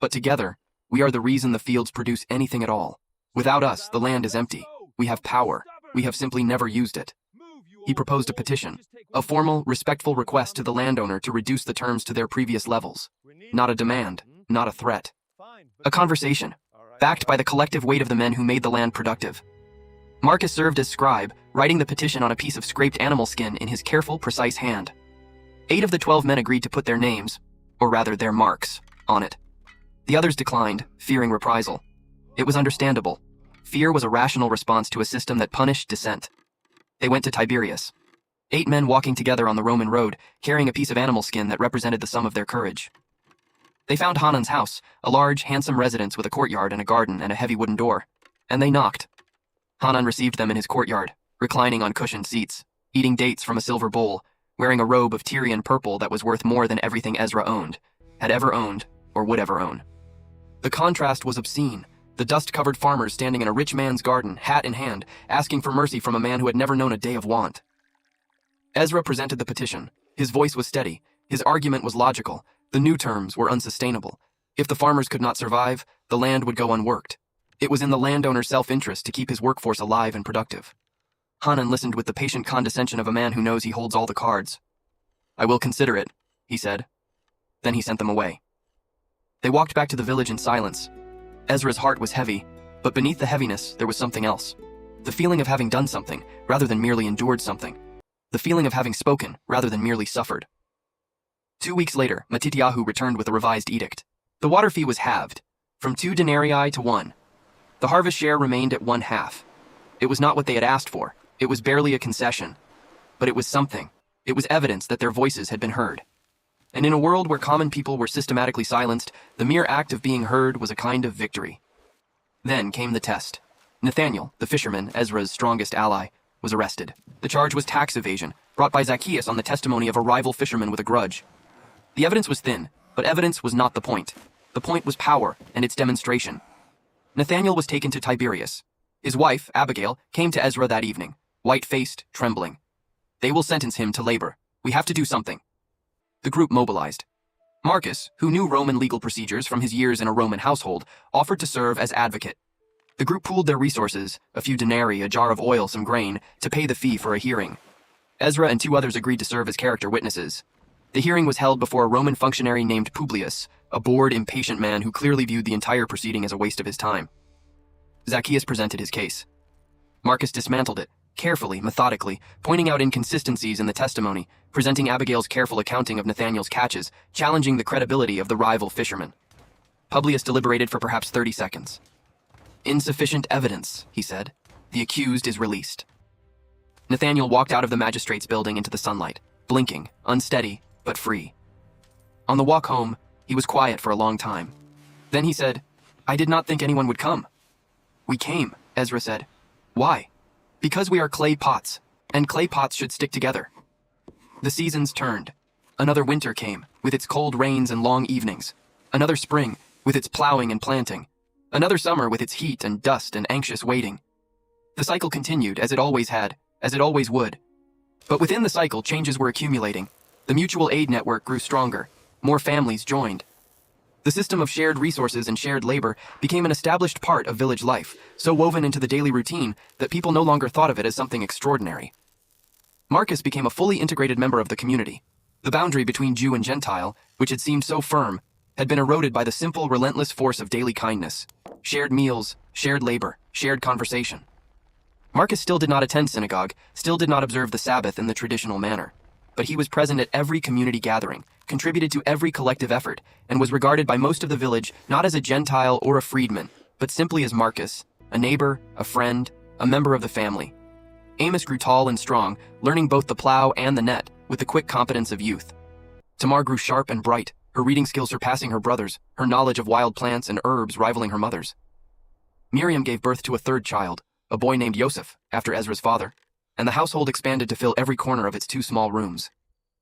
But together, we are the reason the fields produce anything at all. Without us, the land is empty. We have power. We have simply never used it. He proposed a petition, a formal, respectful request to the landowner to reduce the terms to their previous levels. Not a demand, not a threat. A conversation, backed by the collective weight of the men who made the land productive. Marcus served as scribe, writing the petition on a piece of scraped animal skin in his careful, precise hand. 8 of the 12 men agreed to put their names, or rather their marks, on it. The others declined, fearing reprisal. It was understandable. Fear was a rational response to a system that punished dissent. They went to Tiberias. 8 men walking together on the Roman road, carrying a piece of animal skin that represented the sum of their courage. They found Hanan's house, a large, handsome residence with a courtyard and a garden and a heavy wooden door. And they knocked. Hanan received them in his courtyard, reclining on cushioned seats, eating dates from a silver bowl, wearing a robe of Tyrian purple that was worth more than everything Ezra owned, had ever owned, or would ever own. The contrast was obscene, the dust-covered farmers standing in a rich man's garden, hat in hand, asking for mercy from a man who had never known a day of want. Ezra presented the petition. His voice was steady, his argument was logical, the new terms were unsustainable. If the farmers could not survive, the land would go unworked. It was in the landowner's self-interest to keep his workforce alive and productive. Hanan listened with the patient condescension of a man who knows he holds all the cards. I will consider it, he said. Then he sent them away. They walked back to the village in silence. Ezra's heart was heavy, but beneath the heaviness, there was something else. The feeling of having done something, rather than merely endured something. The feeling of having spoken, rather than merely suffered. 2 weeks later, Matityahu returned with a revised edict. The water fee was halved, from 2 denarii to 1. The harvest share remained at 1/2. It was not what they had asked for, It was barely a concession, but it was something. It was evidence that their voices had been heard. And in a world where common people were systematically silenced, the mere act of being heard was a kind of victory. Then came the test. Nathaniel, the fisherman, Ezra's strongest ally, was arrested. The charge was tax evasion, brought by Zacchaeus on the testimony of a rival fisherman with a grudge. The evidence was thin, but evidence was not the point. The point was power and its demonstration. Nathaniel was taken to Tiberias. His wife, Abigail, came to Ezra that evening, white-faced, trembling. They will sentence him to labor. We have to do something. The group mobilized. Marcus, who knew Roman legal procedures from his years in a Roman household, offered to serve as advocate. The group pooled their resources, a few denarii, a jar of oil, some grain, to pay the fee for a hearing. Ezra and 2 others agreed to serve as character witnesses. The hearing was held before a Roman functionary named Publius, a bored, impatient man who clearly viewed the entire proceeding as a waste of his time. Zacchaeus presented his case. Marcus dismantled it, carefully, methodically, pointing out inconsistencies in the testimony, presenting Abigail's careful accounting of Nathaniel's catches, challenging the credibility of the rival fisherman. Publius deliberated for perhaps 30 seconds. "Insufficient evidence," he said. "The accused is released." Nathaniel walked out of the magistrate's building into the sunlight, blinking, unsteady, but free. On the walk home, he was quiet for a long time. Then he said, "I did not think anyone would come." "We came," Ezra said. "Why?" "Because we are clay pots, and clay pots should stick together." The seasons turned. Another winter came, with its cold rains and long evenings. Another spring, with its plowing and planting. Another summer with its heat and dust and anxious waiting. The cycle continued, as it always had, as it always would. But within the cycle, changes were accumulating. The mutual aid network grew stronger. More families joined. The system of shared resources and shared labor became an established part of village life, so woven into the daily routine that people no longer thought of it as something extraordinary. Marcus became a fully integrated member of the community. The boundary between Jew and Gentile, which had seemed so firm, had been eroded by the simple, relentless force of daily kindness. Shared meals, shared labor, shared conversation. Marcus still did not attend synagogue, still did not observe the Sabbath in the traditional manner. But he was present at every community gathering, contributed to every collective effort, and was regarded by most of the village not as a Gentile or a freedman, but simply as Marcus, a neighbor, a friend, a member of the family. Amos grew tall and strong, learning both the plow and the net with the quick competence of youth. Tamar grew sharp and bright, her reading skills surpassing her brother's, her knowledge of wild plants and herbs rivaling her mother's. Miriam gave birth to a 3rd child, a boy named Joseph, after Ezra's father, and the household expanded to fill every corner of its 2 small rooms.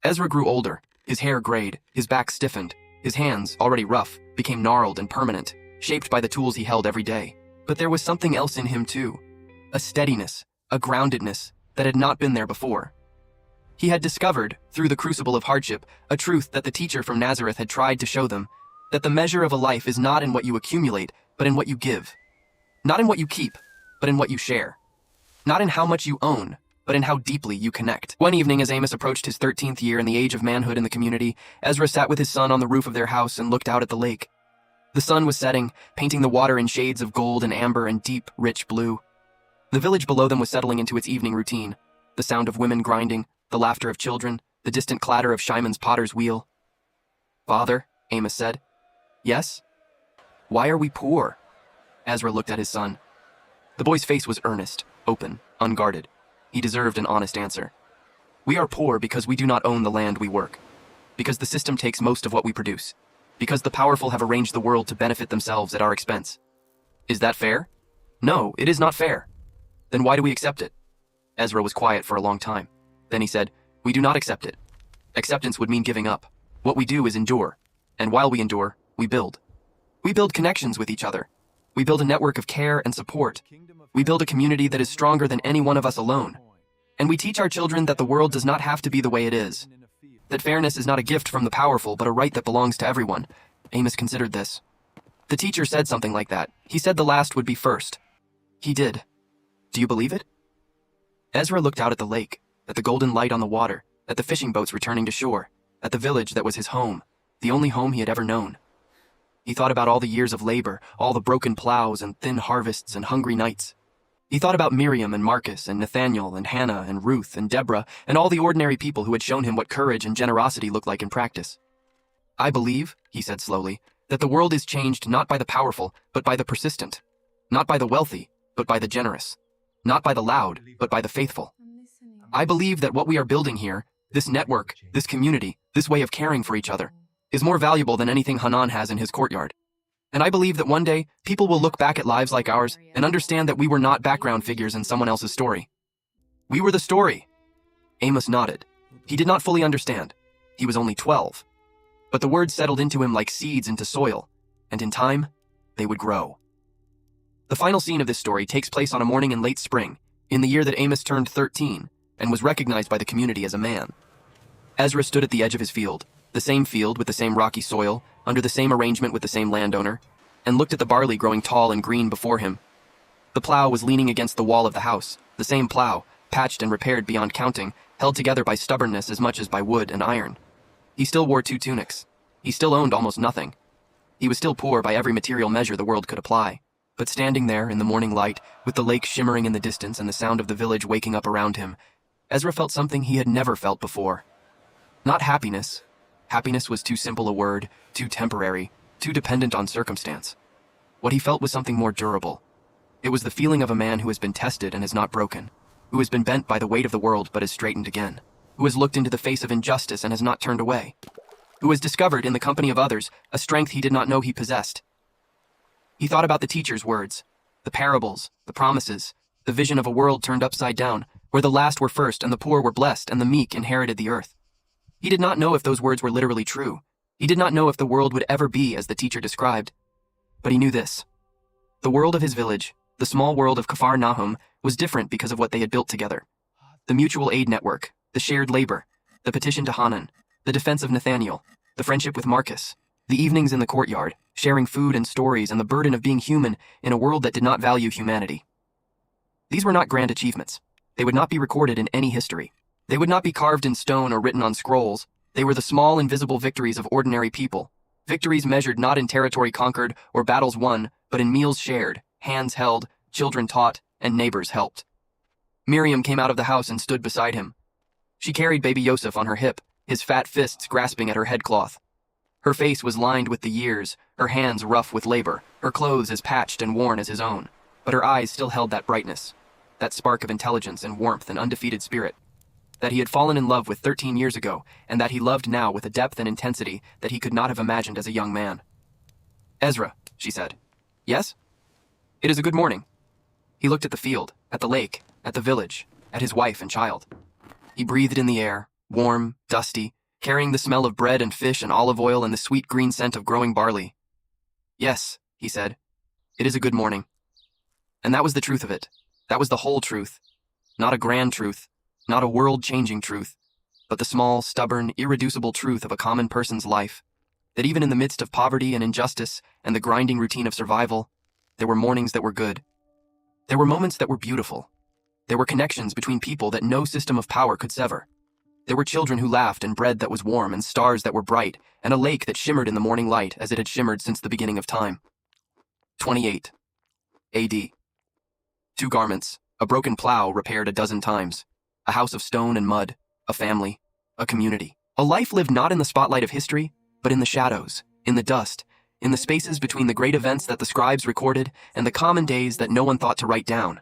Ezra grew older, his hair grayed, his back stiffened, his hands, already rough, became gnarled and permanent, shaped by the tools he held every day. But there was something else in him too, a steadiness, a groundedness that had not been there before. He had discovered, through the crucible of hardship, a truth that the teacher from Nazareth had tried to show them, that the measure of a life is not in what you accumulate, but in what you give. Not in what you keep, but in what you share. Not in how much you own, but in how deeply you connect. One evening, as Amos approached his 13th year in the age of manhood in the community, Ezra sat with his son on the roof of their house and looked out at the lake. The sun was setting, painting the water in shades of gold and amber and deep, rich blue. The village below them was settling into its evening routine. The sound of women grinding, the laughter of children, the distant clatter of Shimon's potter's wheel. "Father," Amos said. "Yes?" "Why are we poor?" Ezra looked at his son. The boy's face was earnest, open, unguarded. He deserved an honest answer. "We are poor because we do not own the land we work. Because the system takes most of what we produce. Because the powerful have arranged the world to benefit themselves at our expense. Is that fair? No, it is not fair. Then why do we accept it?" Ezra was quiet for a long time. Then he said, "We do not accept it. Acceptance would mean giving up. What we do is endure. And while we endure, we build. We build connections with each other. We build a network of care and support. We build a community that is stronger than any one of us alone. And we teach our children that the world does not have to be the way it is. That fairness is not a gift from the powerful, but a right that belongs to everyone." Amos considered this. The teacher said something like that. He said the last would be first. He did. Do you believe it? Ezra looked out at the lake, at the golden light on the water, at the fishing boats returning to shore, at the village that was his home, the only home he had ever known. He thought about all the years of labor, all the broken plows and thin harvests and hungry nights. He thought about Miriam and Marcus and Nathaniel and Hannah and Ruth and Deborah and all the ordinary people who had shown him what courage and generosity looked like in practice. "I believe," he said slowly, "that the world is changed not by the powerful, but by the persistent. Not by the wealthy, but by the generous. not by the loud, but by the faithful. I believe that what we are building here, this network, this community, this way of caring for each other, is more valuable than anything Hanan has in his courtyard. And I believe that one day, people will look back at lives like ours and understand that we were not background figures in someone else's story. We were the story. Amos nodded. He did not fully understand. He was only 12. But the words settled into him like seeds into soil, and in time, they would grow. The final scene of this story takes place on a morning in late spring, in the year that Amos turned 13, and was recognized by the community as a man. Ezra stood at the edge of his field, the same field with the same rocky soil, under the same arrangement with the same landowner, and looked at the barley growing tall and green before him. The plow was leaning against the wall of the house, the same plow, patched and repaired beyond counting, held together by stubbornness as much as by wood and iron. He still wore 2 tunics. He still owned almost nothing. He was still poor by every material measure the world could apply. But standing there in the morning light, with the lake shimmering in the distance and the sound of the village waking up around him, Ezra felt something he had never felt before. Not happiness. Happiness was too simple a word, too temporary, too dependent on circumstance. What he felt was something more durable. It was the feeling of a man who has been tested and has not broken, who has been bent by the weight of the world but has straightened again, who has looked into the face of injustice and has not turned away, who has discovered in the company of others a strength he did not know he possessed. He thought about the teacher's words, the parables, the promises, the vision of a world turned upside down, where the last were first and the poor were blessed and the meek inherited the earth. He did not know if those words were literally true. He did not know if the world would ever be as the teacher described. But he knew this. The world of his village, the small world of Kfar Nahum, was different because of what they had built together. The mutual aid network, the shared labor, the petition to Hanan, the defense of Nathaniel, the friendship with Marcus, the evenings in the courtyard, sharing food and stories, and the burden of being human in a world that did not value humanity. These were not grand achievements. They would not be recorded in any history. They would not be carved in stone or written on scrolls. They were the small, invisible victories of ordinary people. Victories measured not in territory conquered or battles won, but in meals shared, hands held, children taught, and neighbors helped. Miriam came out of the house and stood beside him. She carried baby Yosef on her hip, his fat fists grasping at her headcloth. Her face was lined with the years, her hands rough with labor, her clothes as patched and worn as his own, but her eyes still held that brightness, that spark of intelligence and warmth and undefeated spirit, that he had fallen in love with 13 years ago, and that he loved now with a depth and intensity that he could not have imagined as a young man. "Ezra," she said. "Yes?" "It is a good morning." He looked at the field, at the lake, at the village, at his wife and child. He breathed in the air, warm, dusty, carrying the smell of bread and fish and olive oil and the sweet green scent of growing barley. "Yes," he said, "it is a good morning." And that was the truth of it. That was the whole truth. Not a grand truth, not a world-changing truth, but the small, stubborn, irreducible truth of a common person's life, that even in the midst of poverty and injustice and the grinding routine of survival, there were mornings that were good. There were moments that were beautiful. There were connections between people that no system of power could sever. There were children who laughed and bread that was warm and stars that were bright and a lake that shimmered in the morning light as it had shimmered since the beginning of time. 28 AD. 2 garments, a broken plow repaired a dozen times, a house of stone and mud, a family, a community. A life lived not in the spotlight of history, but in the shadows, in the dust, in the spaces between the great events that the scribes recorded and the common days that no one thought to write down.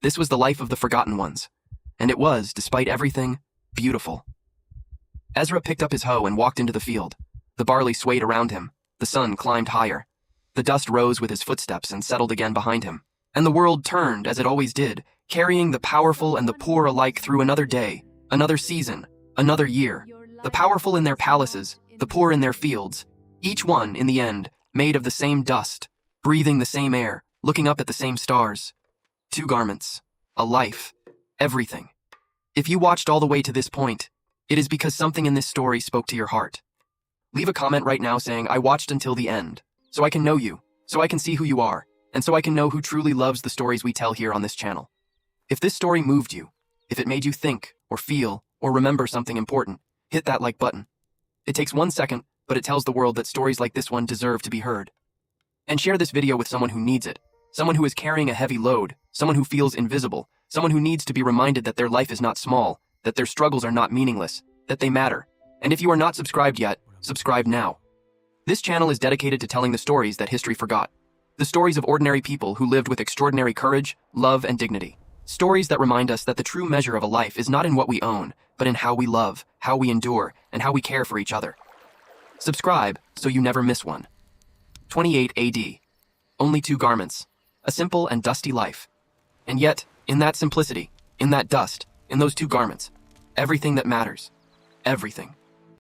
This was the life of the forgotten ones, and it was, despite everything, beautiful. Ezra picked up his hoe and walked into the field. The barley swayed around him. The sun climbed higher. The dust rose with his footsteps and settled again behind him. And the world turned, as it always did, carrying the powerful and the poor alike through another day, another season, another year. The powerful in their palaces, the poor in their fields, each one, in the end, made of the same dust, breathing the same air, looking up at the same stars. 2 garments, a life, everything. If you watched all the way to this point, it is because something in this story spoke to your heart. Leave a comment right now saying, "I watched until the end, so I can know you, so I can see who you are, and so I can know who truly loves the stories we tell here on this channel." If this story moved you, if it made you think, or feel, or remember something important, hit that like button. It takes 1 second, but it tells the world that stories like this one deserve to be heard. And share this video with someone who needs it, someone who is carrying a heavy load, someone who feels invisible, someone who needs to be reminded that their life is not small, that their struggles are not meaningless, that they matter. And if you are not subscribed yet, subscribe now. This channel is dedicated to telling the stories that history forgot. The stories of ordinary people who lived with extraordinary courage, love, and dignity. Stories that remind us that the true measure of a life is not in what we own, but in how we love, how we endure, and how we care for each other. Subscribe so you never miss one. 28 AD. Only 2 garments. A simple and dusty life. And yet, in that simplicity, in that dust, in those 2 garments, everything that matters. Everything.